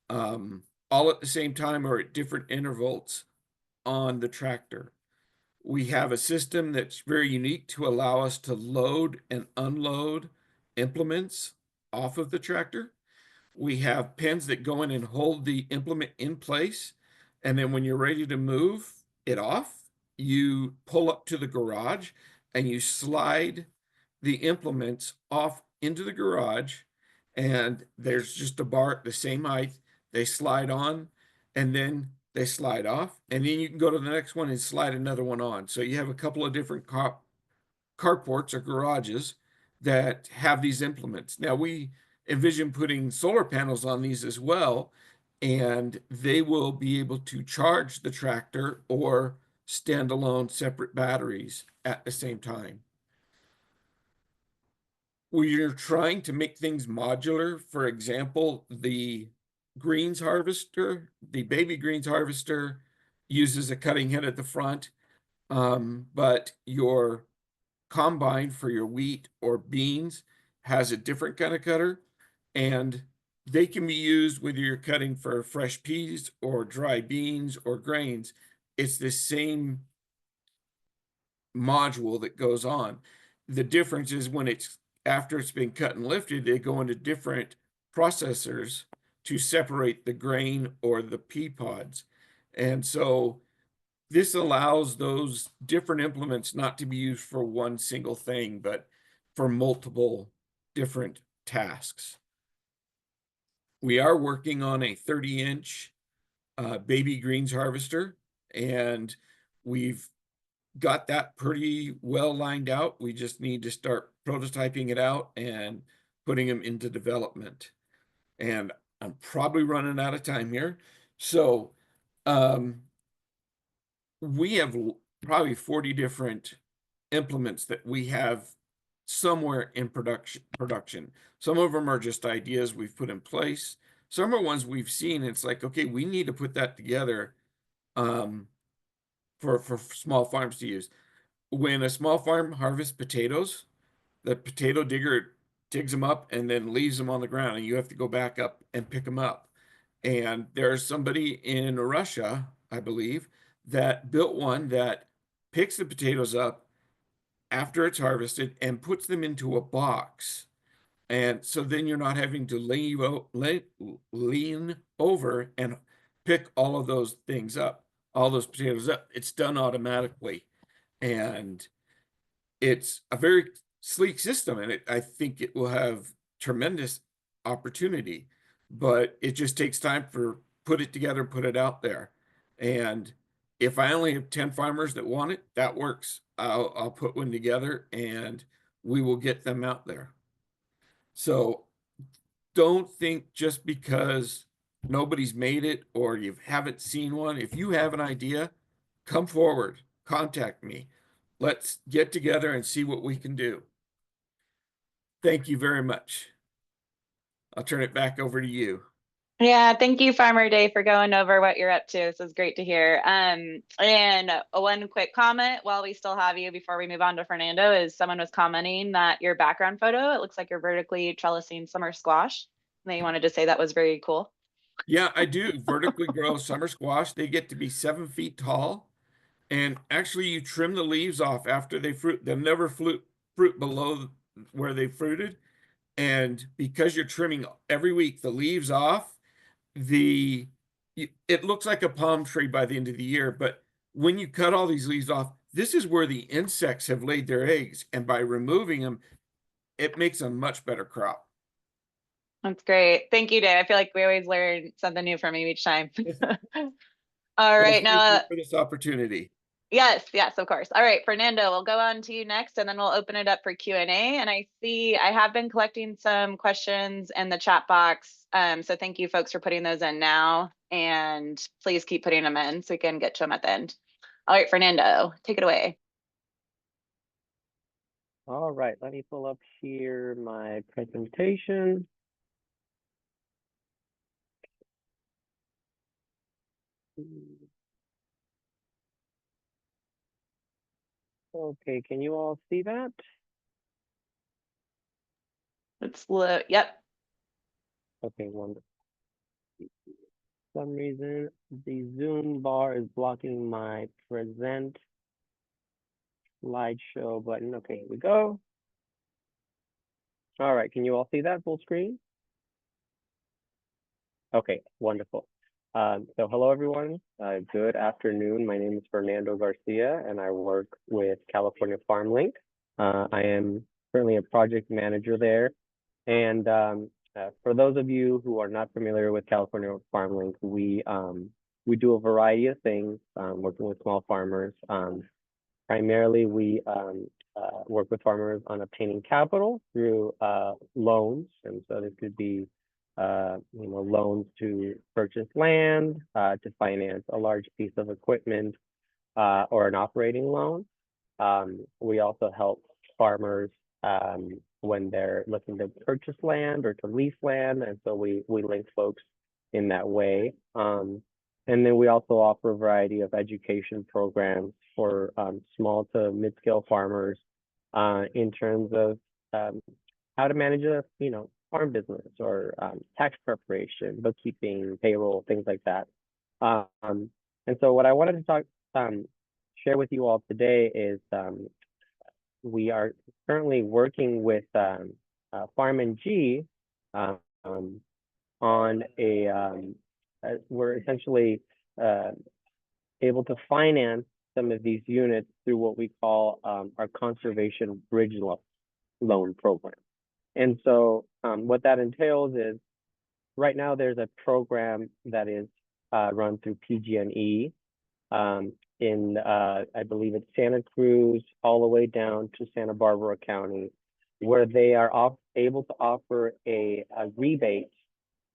[SPEAKER 5] all at the same time or at different intervals on the tractor. We have a system that's very unique to allow us to load and unload implements off of the tractor. We have pins that go in and hold the implement in place. And then when you're ready to move it off, you pull up to the garage and you slide the implements off into the garage. And there's just a bar at the same height. They slide on and then they slide off. And then you can go to the next one and slide another one on. So you have a couple of different carports or garages that have these implements. Now we envision putting solar panels on these as well, and they will be able to charge the tractor or standalone separate batteries at the same time. We're trying to make things modular. For example, the greens harvester, the baby greens harvester uses a cutting head at the front, but your combine for your wheat or beans has a different kind of cutter, and they can be used whether you're cutting for fresh peas or dry beans or grains. It's the same module that goes on. The difference is when it's after it's been cut and lifted, they go into different processors to separate the grain or the pea pods. And so this allows those different implements not to be used for one single thing, but for multiple different tasks. We are working on a 30-inch baby greens harvester, and we've got that pretty well lined out. We just need to start prototyping it out and putting them into development. And I'm probably running out of time here. So we have probably 40 different implements that we have somewhere in production. Some of them are just ideas we've put in place. Some are ones we've seen. It's like, okay, we need to put that together for small farms to use. when a small farm harvests potatoes, the potato digger digs them up and then leaves them on the ground, and you have to go back up and pick them up. And there's somebody in Russia, I believe, that built one that picks the potatoes up after it's harvested and puts them into a box. And so then you're not having to lean over and pick all of those things up, all those potatoes up. It's done automatically. And it's a very sleek system, and I think it will have tremendous opportunity, but it just takes time for put it together, put it out there. And if I only have 10 farmers that want it, that works. I'll put one together and we will get them out there. So don't think just because nobody's made it or you haven't seen one. If you have an idea, come forward, contact me. Let's get together and see what we can do. Thank you very much. I'll turn it back over to you.
[SPEAKER 2] Yeah, thank you, Farmer Day, for going over what you're up to. This is great to hear. And one quick comment while we still have you before we move on to Fernando is someone was commenting that your background photo, it looks like you're vertically trellising summer squash. And they wanted to say that was very cool.
[SPEAKER 5] Yeah, I do vertically grow summer squash. They get to be 7 feet tall. And actually you trim the leaves off after they fruit. They'll never fruit below where they fruited. And because you're trimming every week the leaves off, it looks like a palm tree by the end of the year. But when you cut all these leaves off, this is where the insects have laid their eggs. And by removing them, it makes a much better crop.
[SPEAKER 2] That's great. Thank you, Dave. I feel like we always learn something new from you each time. All right,
[SPEAKER 5] Thank
[SPEAKER 2] now,
[SPEAKER 5] you for this opportunity.
[SPEAKER 2] yes, of course. All right, Fernando, we'll go on to you next, and then we'll open it up for Q&A. And I see I have been collecting some questions in the chat box. So thank you folks for putting those in now, and please keep putting them in so we can get to them at the end. All right, Fernando, take it away.
[SPEAKER 6] All right, let me pull up here my presentation. Okay, can you all see that?
[SPEAKER 2] Let's look. Yep.
[SPEAKER 6] Okay, wonderful. For some reason, the Zoom bar is blocking my present slideshow button. Okay, here we go. All right, can you all see that full screen? Okay, wonderful. So hello, everyone. Good afternoon. My name is Fernando Garcia, and I work with California Farm Link. I am currently a project manager there. And for those of you who are not familiar with California Farm Link, we do a variety of things, working with small farmers. Primarily, we work with farmers on obtaining capital through loans, and so this could be loans to purchase land, to finance a large piece of equipment, or an operating loan. We also help farmers when they're looking to purchase land or to lease land, and so we link folks in that way. And then we also offer a variety of education programs for small to mid-scale farmers in terms of how to manage a farm business or tax preparation, bookkeeping, payroll, things like that. And so what I wanted to share with you all today is we are currently working with Farm NG on we're essentially able to finance some of these units through what we call our conservation bridge loan program. And so what that entails is right now there's a program that is run through PG&E in I believe it's Santa Cruz all the way down to Santa Barbara County, where they are able to offer a rebate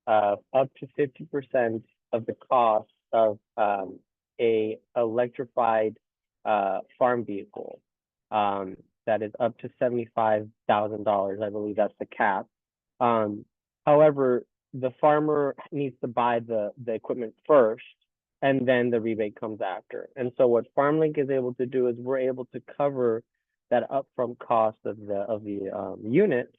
[SPEAKER 6] of up to 50% of the cost of a electrified farm vehicle that is up to $75,000. I believe that's the cap. However, the farmer needs to buy the equipment first, and then the rebate comes after. And so what FarmLink is able to do is we're able to cover that upfront cost of the unit,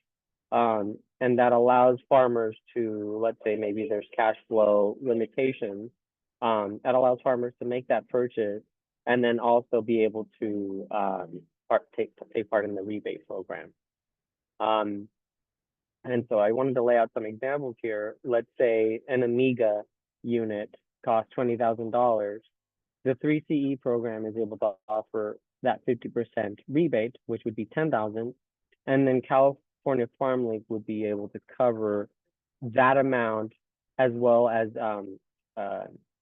[SPEAKER 6] and that allows farmers to, let's say maybe there's cash flow limitations, that allows farmers to make that purchase and then also be able to take part in the rebate program. And so I wanted to lay out some examples here. Let's say an Amiga unit costs $20,000. The 3CE program is able to offer that 50% rebate, which would be $10,000, and then California FarmLink would be able to cover that amount as well as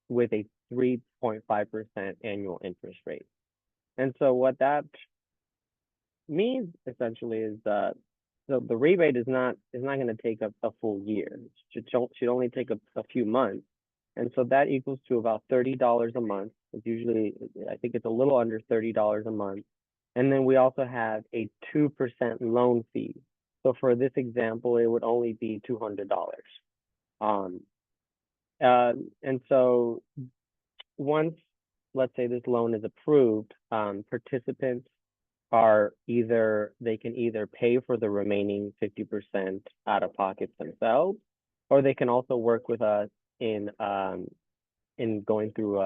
[SPEAKER 6] with a 3.5% annual interest rate. And so what that means essentially is that so the rebate is not going to take a full year. It should only take a few months. And so that equals to about $30 a month. It's usually, I think it's a little under $30 a month. And then we also have a 2% loan fee. So for this example, it would only be $200. And so once, let's say this loan is approved, participants are they can either pay for the remaining 50% out of pocket themselves, or they can also work with us in going through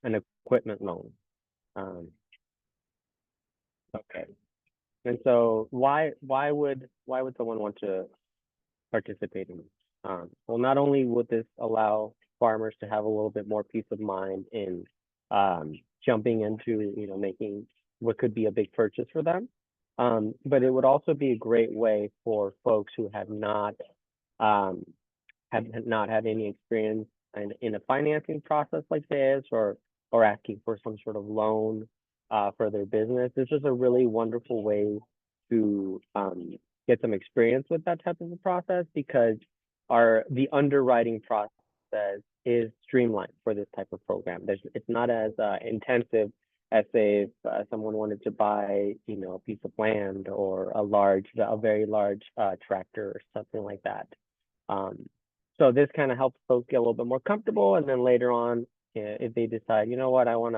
[SPEAKER 6] an equipment loan. Okay. And so why would someone want to participate in this? Well, not only would this allow farmers to have a little bit more peace of mind in jumping into making what could be a big purchase for them, but it would also be a great way for folks who have not had any experience in a financing process like this, or asking for some sort of loan for their business. This is a really wonderful way to get some experience with that type of a process, because the underwriting process is streamlined for this type of program. It's not as intensive as say if someone wanted to buy a piece of land or a very large tractor or something like that. So this kind of helps folks get a little bit more comfortable, and then later on, if they decide, you know what, I want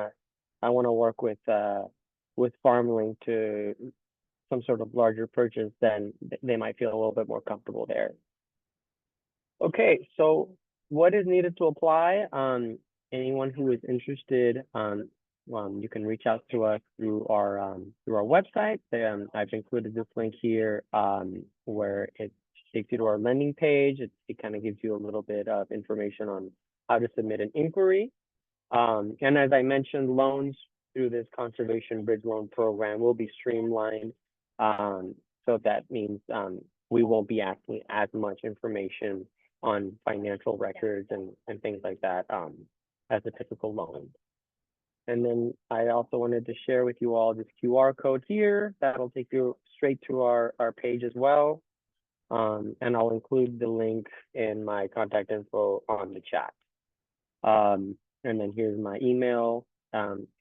[SPEAKER 6] to work with FarmLink to some sort of larger purchase, then they might feel a little bit more comfortable there. Okay, so what is needed to apply? Anyone who is interested, you can reach out to us through our website. I've included this link here, where it takes you to our landing page. It kind of gives you a little bit of information on how to submit an inquiry. And as I mentioned, loans through this conservation bridge loan program will be streamlined. So that means we won't be asking as much information on financial records and things like that as a typical loan. And then I also wanted to share with you all this QR code here. That'll take you straight to our page as well. And I'll include the link in my contact info on the chat. And then here's my email.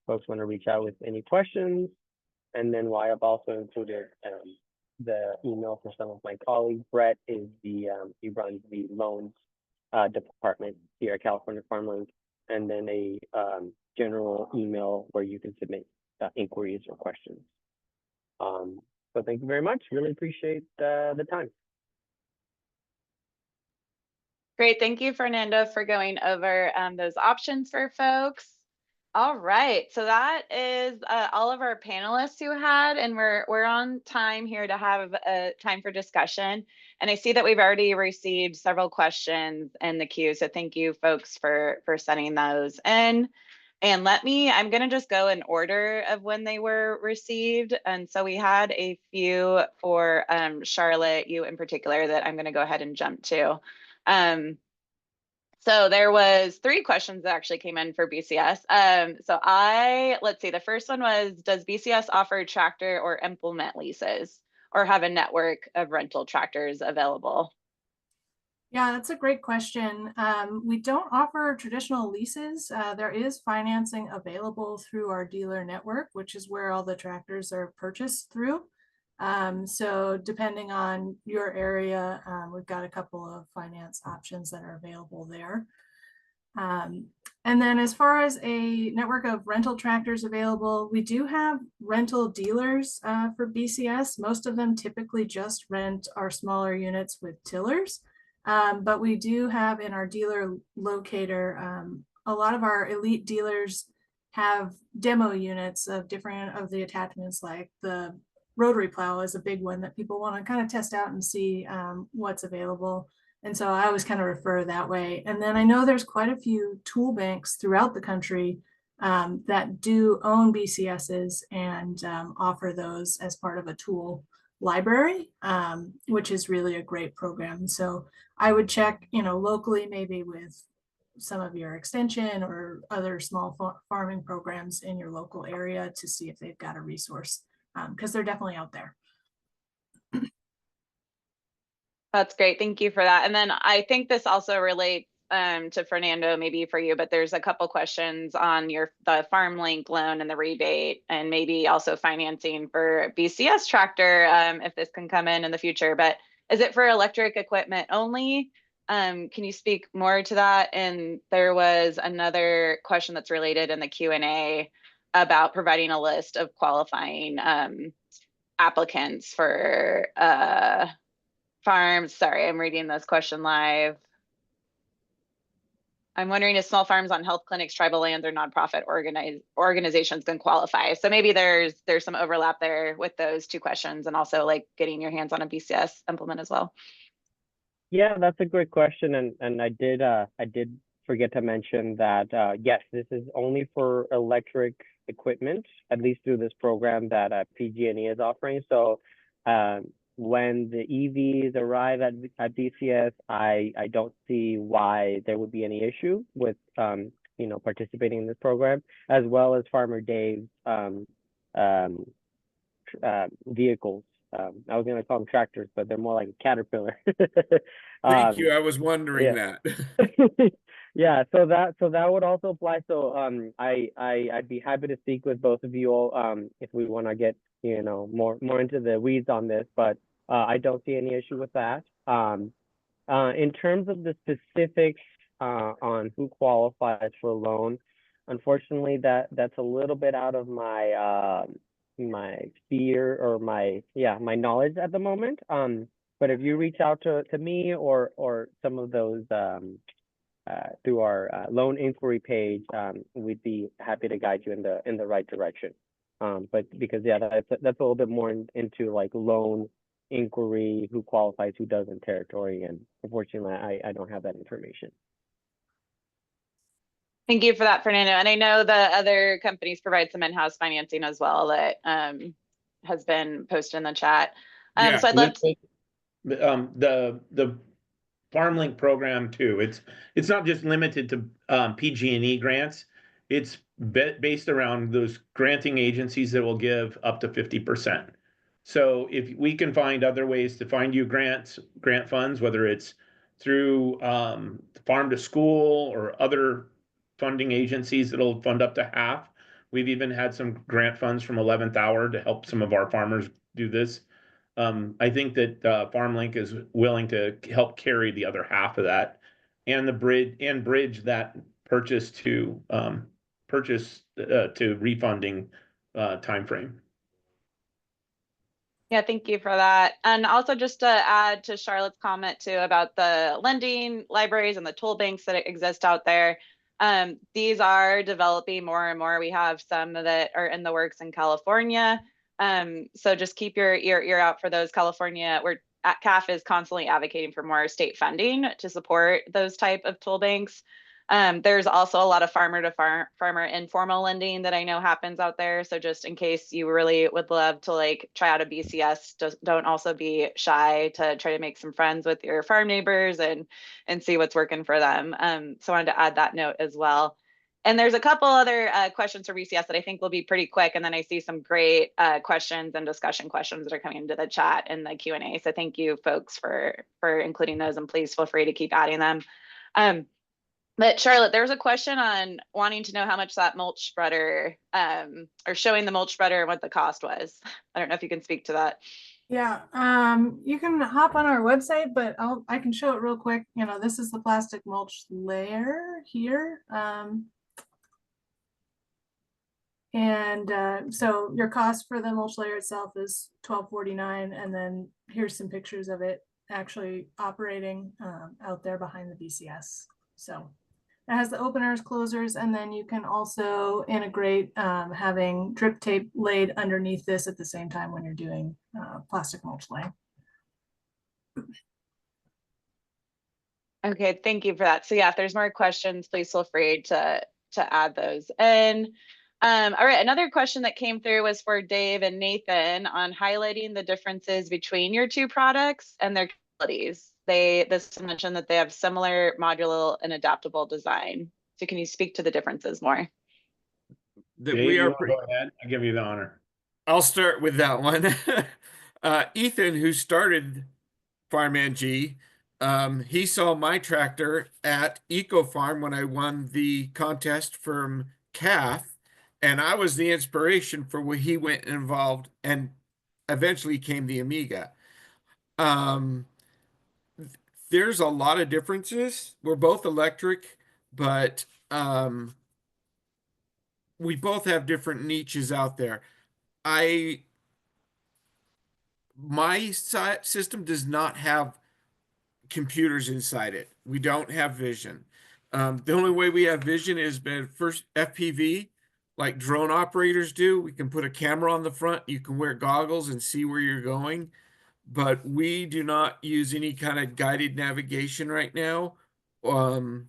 [SPEAKER 6] Folks want to reach out with any questions. And then I've also included the email for some of my colleagues. Brett is he runs the loans department here at California FarmLink, and then a general email where you can submit inquiries or questions. So thank you very much. Really appreciate the time.
[SPEAKER 2] Great. Thank you, Fernando, for going over those options for folks. All right. So that is all of our panelists who had, and we're on time here to have time for discussion. And I see that we've already received several questions in the queue. So thank you, folks, for sending those in. And I'm going to just go in order of when they were received. And so we had a few for Charlotte, you in particular, that I'm going to go ahead and jump to. So there was 3 questions that actually came in for BCS. Let's see, the first one was, does BCS offer tractor or implement leases, or have a network of rental tractors available?
[SPEAKER 4] Yeah, that's a great question. We don't offer traditional leases. There is financing available through our dealer network, which is where all the tractors are purchased through. So depending on your area, we've got a couple of finance options that are available there. And then as far as a network of rental tractors available, we do have rental dealers for BCS. Most of them typically just rent our smaller units with tillers. But we do have in our dealer locator, a lot of our elite dealers have demo units of different of the attachments, like the rotary plow is a big one that people want to kind of test out and see what's available. And so I always kind of refer that way. And then I know there's quite a few tool banks throughout the country that do own BCSs and offer those as part of a tool library, which is really a great program. So I would check, locally, maybe with some of your extension or other small farming programs in your local area to see if they've got a resource, because they're definitely out there.
[SPEAKER 2] That's great. Thank you for that. And then I think this also relates to Fernando, maybe for you, but there's a couple questions on the FarmLink loan and the rebate, and maybe also financing for BCS tractor, if this can come in the future. But is it for electric equipment only? Can you speak more to that? And there was another question that's related in the Q&A about providing a list of qualifying applicants for farms. Sorry, I'm reading this question live. I'm wondering if small farms on health clinics, tribal lands, or nonprofit organizations can qualify. So maybe there's some overlap there with those two questions, and also like getting your hands on a BCS implement as well.
[SPEAKER 6] Yeah, that's a great question, and I did forget to mention that yes, this is only for electric equipment, at least through this program that PG&E is offering. So when the EVs arrive at BCS, I don't see why there would be any issue with participating in this program, as well as Farmer Dave's vehicles. I was going to call them tractors, but they're more like a Caterpillar.
[SPEAKER 5] Thank you. I was wondering that.
[SPEAKER 6] Yeah, so that would also apply. So I'd be happy to speak with both of you all if we want to get more into the weeds on this, but I don't see any issue with that. In terms of the specifics on who qualifies for a loan, unfortunately that's a little bit out of my my sphere or my knowledge at the moment. But if you reach out to me or some of those through our loan inquiry page, we'd be happy to guide you in the right direction. But because that's a little bit more into like loan inquiry, who qualifies, who doesn't territory, and unfortunately I don't have that information.
[SPEAKER 2] Thank you for that, Fernando. And I know the other companies provide some in-house financing as well that has been posted in the chat.
[SPEAKER 5] Yeah.
[SPEAKER 2] So I'd love to
[SPEAKER 3] the FarmLink program too. It's not just limited to PG&E grants. It's based around those granting agencies that will give up to 50%. So if we can find other ways to find you grant funds, whether it's through farm to school or other funding agencies that'll fund up to half. We've even had some grant funds from 11th Hour to help some of our farmers do this. I think that FarmLink is willing to help carry the other half of that, and bridge that purchase to refunding timeframe.
[SPEAKER 2] Yeah, thank you for that. And also just to add to Charlotte's comment too about the lending libraries and the tool banks that exist out there. These are developing more and more. We have some that are in the works in California. So just keep your ear out for those. California, where CAF is constantly advocating for more state funding to support those type of tool banks. There's also a lot of farmer to farmer informal lending that I know happens out there. So just in case you really would love to like try out a BCS, just don't also be shy to try to make some friends with your farm neighbors and see what's working for them. So I wanted to add that note as well. And there's a couple other questions for BCS that I think will be pretty quick. And then I see some great questions and discussion questions that are coming into the chat and the Q&A. So thank you folks for including those, and please feel free to keep adding them. But Charlotte, there's a question on wanting to know how much that mulch spreader, or showing the mulch spreader and what the cost was. I don't know if you can speak to that.
[SPEAKER 4] Yeah, you can hop on our website, but I can show it real quick. You know, this is the plastic mulch layer here. So your cost for the mulch layer itself is $12.49, and then here's some pictures of it actually operating out there behind the BCS. So it has the openers, closers, and then you can also integrate having drip tape laid underneath this at the same time when you're doing plastic mulch laying.
[SPEAKER 2] Okay, thank you for that. So yeah, if there's more questions, please feel free to add those in. All right, another question that came through was for Dave and Nathan on highlighting the differences between your two products and their capabilities. This mentioned that they have similar modular and adaptable design. So can you speak to the differences more?
[SPEAKER 5] That
[SPEAKER 3] Dave,
[SPEAKER 5] we
[SPEAKER 3] you
[SPEAKER 5] are
[SPEAKER 3] want to go ahead? I'll give you the honor.
[SPEAKER 5] I'll start with that one. Ethan, who started Farmman G, he saw my tractor at Eco Farm when I won the contest from CAF, and I was the inspiration for what he went involved and eventually came the Amiga. There's a lot of differences. We're both electric, but we both have different niches out there. My system does not have computers inside it. We don't have vision. The only way we have vision is been first FPV, like drone operators do. We can put a camera on the front. You can wear goggles and see where you're going. But we do not use any kind of guided navigation right now. We're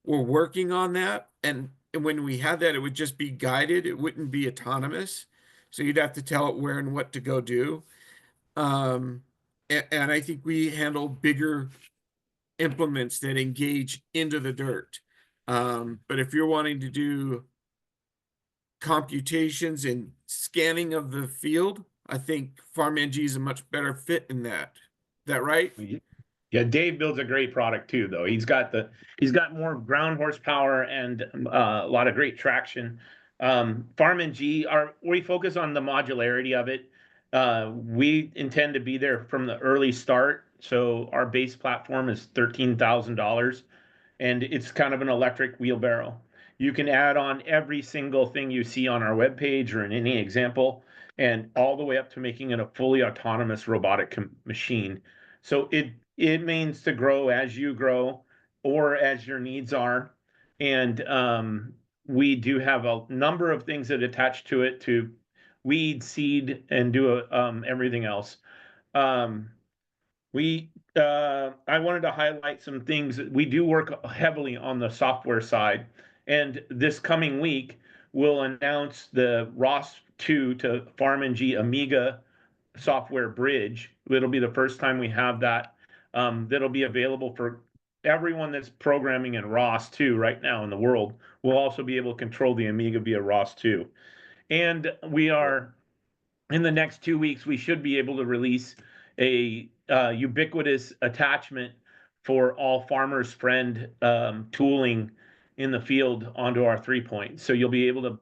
[SPEAKER 5] working on that. And when we had that, it would just be guided. It wouldn't be autonomous. So you'd have to tell it where and what to go do. And I think we handle bigger implements that engage into the dirt. But if you're wanting to do computations and scanning of the field, I think FarmNG is a much better fit in that. Is that right?
[SPEAKER 3] Yeah, Dave builds a great product too, though. He's got more ground horsepower and a lot of great traction. Farm and G we focus on the modularity of it. We intend to be there from the early start. So our base platform is $13,000, and it's kind of an electric wheelbarrow. You can add on every single thing you see on our webpage or in any example, and all the way up to making it a fully autonomous robotic machine. So it means to grow as you grow or as your needs are. And we do have a number of things that attach to it to weed, seed, and do everything else. I wanted to highlight some things. We do work heavily on the software side, and this coming week we'll announce the ROS 2 to FarmNG Amiga software bridge. It'll be the first time we have that. That'll be available for everyone that's programming in ROS 2 right now in the world. Will also be able to control the Amiga via ROS 2. And we are in the next 2 weeks, we should be able to release a ubiquitous attachment for all farmers friend tooling in the field onto our 3-point. So you'll be able to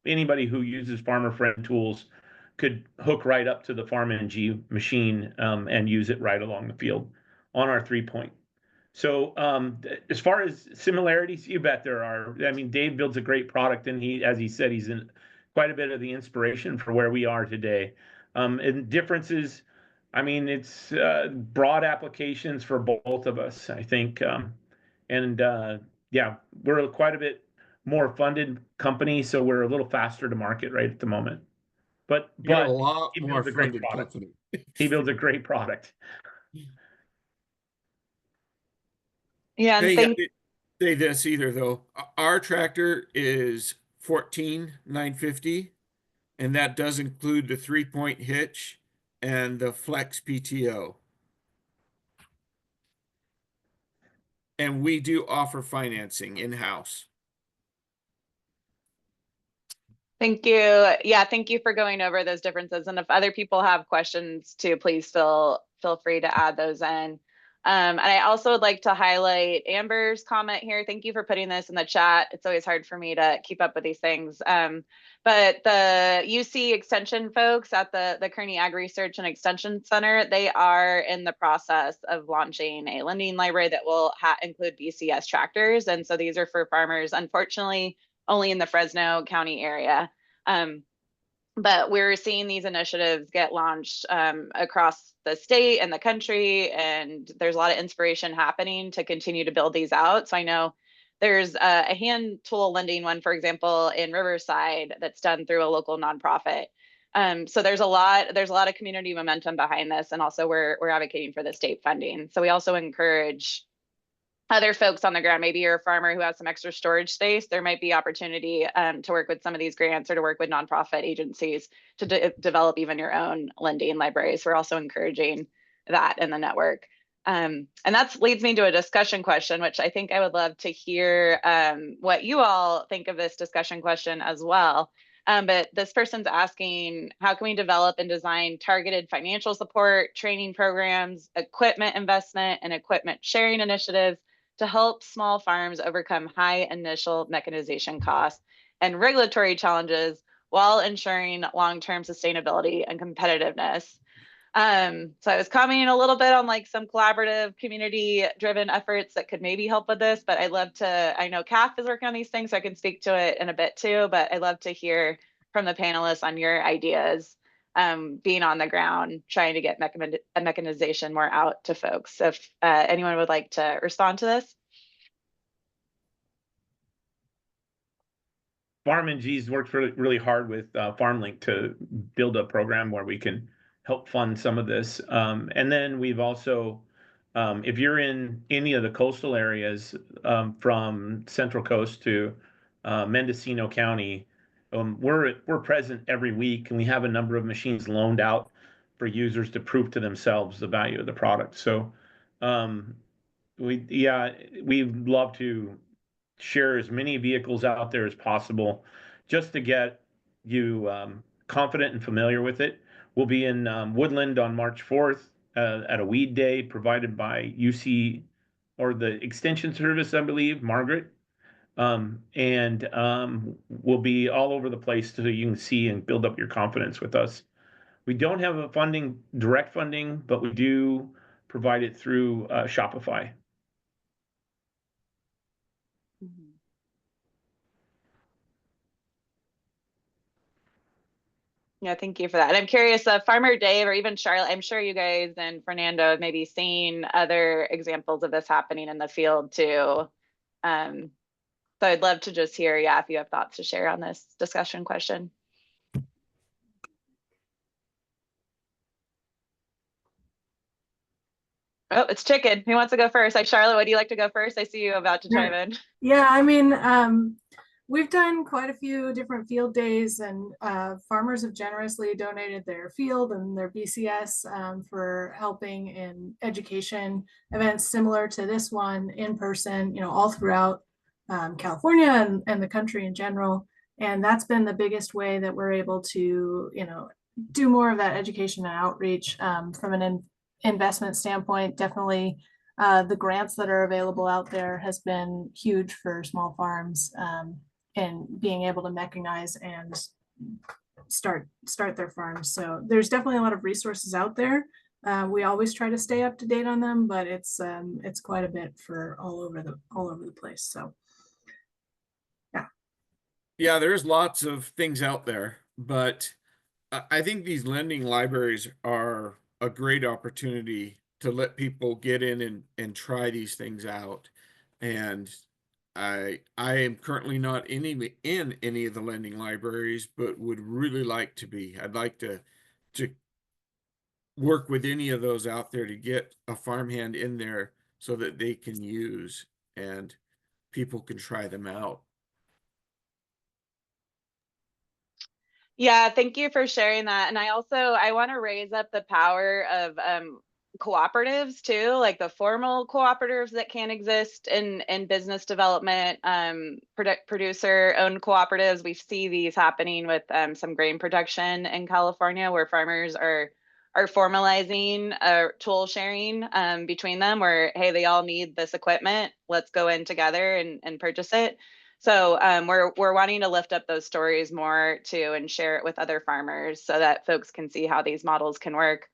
[SPEAKER 3] anybody who uses farmer friend tools could hook right up to the FarmNG machine and use it right along the field on our 3-point. So as far as similarities, you bet there are. I mean, Dave builds a great product, and as he said, he's in quite a bit of the inspiration for where we are today. And differences, I mean, it's broad applications for both of us, I think. Yeah, we're quite a bit more funded company, so we're a little faster to market right at the moment. But
[SPEAKER 5] You're a lot
[SPEAKER 3] he
[SPEAKER 5] more
[SPEAKER 3] builds a great
[SPEAKER 5] funded
[SPEAKER 3] product.
[SPEAKER 5] company.
[SPEAKER 3] He builds a great product.
[SPEAKER 2] Yeah, and
[SPEAKER 5] They say this either though. Our tractor is 14,950, and that does include the 3-point hitch and the flex PTO. And we do offer financing in-house.
[SPEAKER 2] thank you. Yeah, thank you for going over those differences. And if other people have questions too, please feel free to add those in. And I also would like to highlight Amber's comment here. Thank you for putting this in the chat. It's always hard for me to keep up with these things. But the UC Extension folks at the Kearney Ag Research and Extension Center, they are in the process of launching a lending library that will include BCS tractors. And so these are for farmers, unfortunately, only in the Fresno County area. But we're seeing these initiatives get launched across the state and the country, and there's a lot of inspiration happening to continue to build these out. So I know there's a hand tool lending one, for example, in Riverside that's done through a local nonprofit. So there's a lot of community momentum behind this, and also we're advocating for the state funding. So we also encourage other folks on the ground. Maybe you're a farmer who has some extra storage space. There might be opportunity to work with some of these grants or to work with nonprofit agencies to develop even your own lending libraries. We're also encouraging that in the network. And that leads me to a discussion question, which I think I would love to hear what you all think of this discussion question as well. But this person's asking, how can we develop and design targeted financial support, training programs, equipment investment, and equipment sharing initiatives to help small farms overcome high initial mechanization costs and regulatory challenges while ensuring long-term sustainability and competitiveness? So I was commenting a little bit on like some collaborative community-driven efforts that could maybe help with this, but I'd love to, I know CAF is working on these things, so I can speak to it in a bit too, but I'd love to hear from the panelists on your ideas, being on the ground, trying to get mechanization more out to folks. So if anyone would like to respond to this.
[SPEAKER 3] FarmNG's worked really hard with FarmLink to build a program where we can help fund some of this. And then we've also, if you're in any of the coastal areas from Central Coast to Mendocino County, we're present every week, and we have a number of machines loaned out for users to prove to themselves the value of the product. So we'd love to share as many vehicles out there as possible just to get you confident and familiar with it. We'll be in Woodland on March 4th at a weed day provided by UC or the Extension Service, I believe, Margaret. And we'll be all over the place so you can see and build up your confidence with us. We don't have a direct funding, but we do provide it through Shopify.
[SPEAKER 2] Yeah, thank you for that. And I'm curious, Farmer Dave or even Charlotte, I'm sure you guys and Fernando have maybe seen other examples of this happening in the field too. So I'd love to just hear, if you have thoughts to share on this discussion question. Oh, it's Chicken. Who wants to go first? Charlotte, would you like to go first? I see you about to chime in.
[SPEAKER 4] Yeah, I mean, we've done quite a few different field days, and farmers have generously donated their field and their BCS for helping in education events similar to this one in person, all throughout California and the country in general. And that's been the biggest way that we're able to, do more of that education and outreach from an investment standpoint. Definitely the grants that are available out there has been huge for small farms and being able to mechanize and start their farms. So there's definitely a lot of resources out there. We always try to stay up to date on them, but it's quite a bit for all over the place. So
[SPEAKER 5] yeah, there's lots of things out there, but I think these lending libraries are a great opportunity to let people get in and try these things out. And I am currently not in any of the lending libraries, but would really like to be. I'd like to work with any of those out there to get a farmhand in there so that they can use and people can try them out.
[SPEAKER 2] Yeah, thank you for sharing that. And I want to raise up the power of cooperatives too, like the formal cooperatives that can exist in business development, producer owned cooperatives. We see these happening with some grain production in California where farmers are are formalizing a tool sharing between them where, hey, they all need this equipment. Let's go in together and purchase it. So we're wanting to lift up those stories more too and share it with other farmers so that folks can see how these models can work.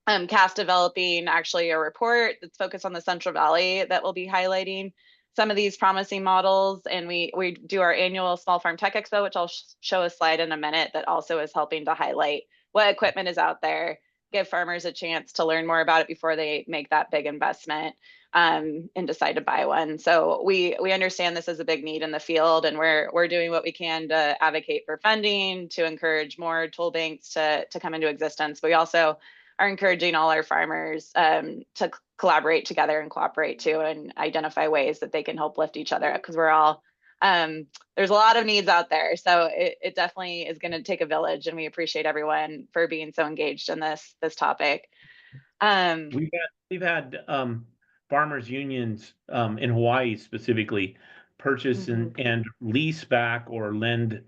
[SPEAKER 2] CAS developing actually a report that's focused on the Central Valley that will be highlighting some of these promising models. And we do our annual Small Farm Tech Expo, which I'll show a slide in a minute, that also is helping to highlight what equipment is out there, give farmers a chance to learn more about it before they make that big investment and decide to buy one. So we understand this is a big need in the field, and we're doing what we can to advocate for funding, to encourage more tool banks to come into existence. But we also are encouraging all our farmers to collaborate together and cooperate too, and identify ways that they can help lift each other up, because we're all there's a lot of needs out there. So it definitely is going to take a village, and we appreciate everyone for being so engaged in this topic.
[SPEAKER 3] We've had farmers unions in Hawaii specifically purchase and lease back or lend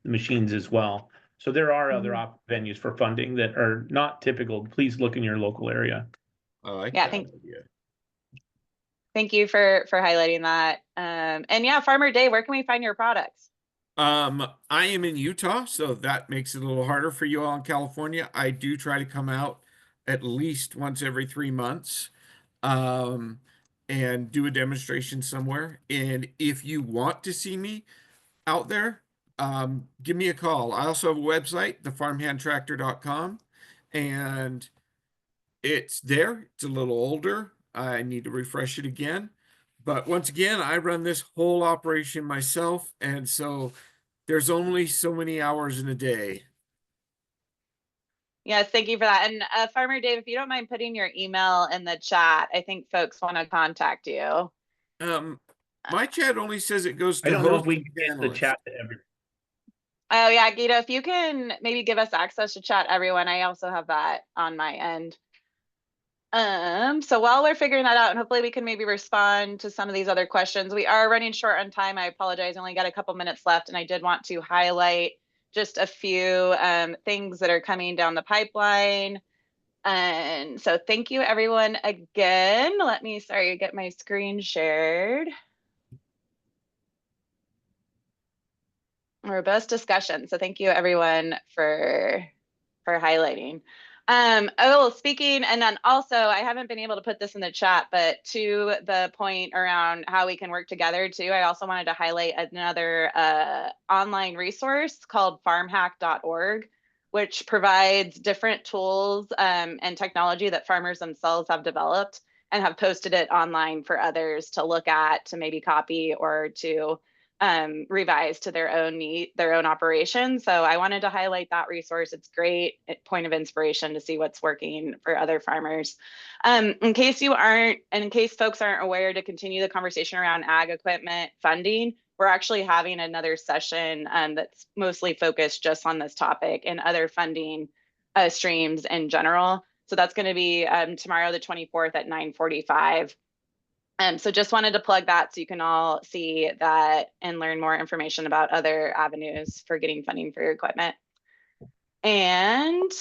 [SPEAKER 3] machines as well. So there are other venues for funding that are not typical. Please look in your local area.
[SPEAKER 5] I like
[SPEAKER 2] Yeah,
[SPEAKER 5] that idea.
[SPEAKER 2] thank you for highlighting that. And yeah, Farmer Day, where can we find your products?
[SPEAKER 5] I am in Utah, so that makes it a little harder for you all in California. I do try to come out at least once every 3 months, and do a demonstration somewhere. And if you want to see me out there, give me a call. I also have a website, thefarmhandtractor.com, and it's there. It's a little older. I need to refresh it again. But once again, I run this whole operation myself, and so there's only so many hours in a day.
[SPEAKER 2] Yes, thank you for that. And Farmer Dave, if you don't mind putting your email in the chat, I think folks want to contact you.
[SPEAKER 5] My chat only says it goes to
[SPEAKER 3] I don't know if
[SPEAKER 5] host
[SPEAKER 3] we
[SPEAKER 5] and
[SPEAKER 3] can get the
[SPEAKER 5] panelists.
[SPEAKER 3] chat to everyone.
[SPEAKER 2] Oh yeah, Guido, if you can maybe give us access to chat everyone, I also have that on my end. So while we're figuring that out, and hopefully we can maybe respond to some of these other questions, we are running short on time. I apologize, I only got a couple minutes left, and I did want to highlight just a few things that are coming down the pipeline. And so thank you everyone again. Let me, sorry, get my screen shared. Robust discussion. So thank you everyone for highlighting. Oh, speaking, and then also I haven't been able to put this in the chat, but to the point around how we can work together too, I also wanted to highlight another online resource called farmhack.org, which provides different tools and technology that farmers themselves have developed and have posted it online for others to look at, to maybe copy, or to revise to their own need, their own operation. So I wanted to highlight that resource. It's great point of inspiration to see what's working for other farmers. In case folks aren't aware, to continue the conversation around ag equipment funding, we're actually having another session that's mostly focused just on this topic and other funding streams in general. So that's going to be tomorrow, the 24th at 9:45. So just wanted to plug that so you can all see that and learn more information about other avenues for getting funding for your equipment. And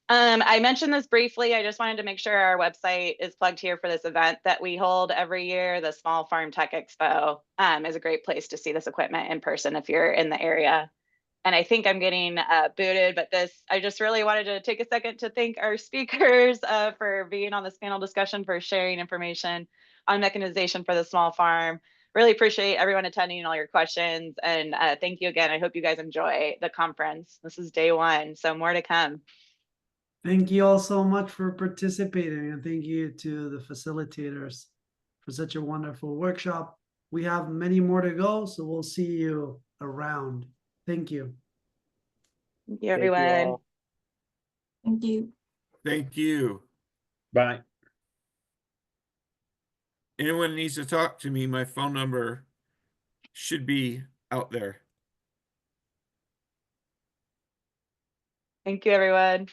[SPEAKER 2] I mentioned this briefly. I just wanted to make sure our website is plugged here for this event that we hold every year. The Small Farm Tech Expo is a great place to see this equipment in person if you're in the area. And I think I'm getting booted, but I just really wanted to take a second to thank our speakers for being on this panel discussion, for sharing information on mechanization for the small farm. Really appreciate everyone attending and all your questions. And thank you again. I hope you guys enjoy the conference. This is day one, so more to come.
[SPEAKER 1] Thank you all so much for participating, and thank you to the facilitators for such a wonderful workshop. We have many more to go, so we'll see you around. Thank you.
[SPEAKER 2] Thank you, everyone.
[SPEAKER 6] all.
[SPEAKER 4] Thank you.
[SPEAKER 5] Thank you.
[SPEAKER 3] Bye.
[SPEAKER 5] Anyone needs to talk to me, my phone number should be out there.
[SPEAKER 2] Thank you, everyone.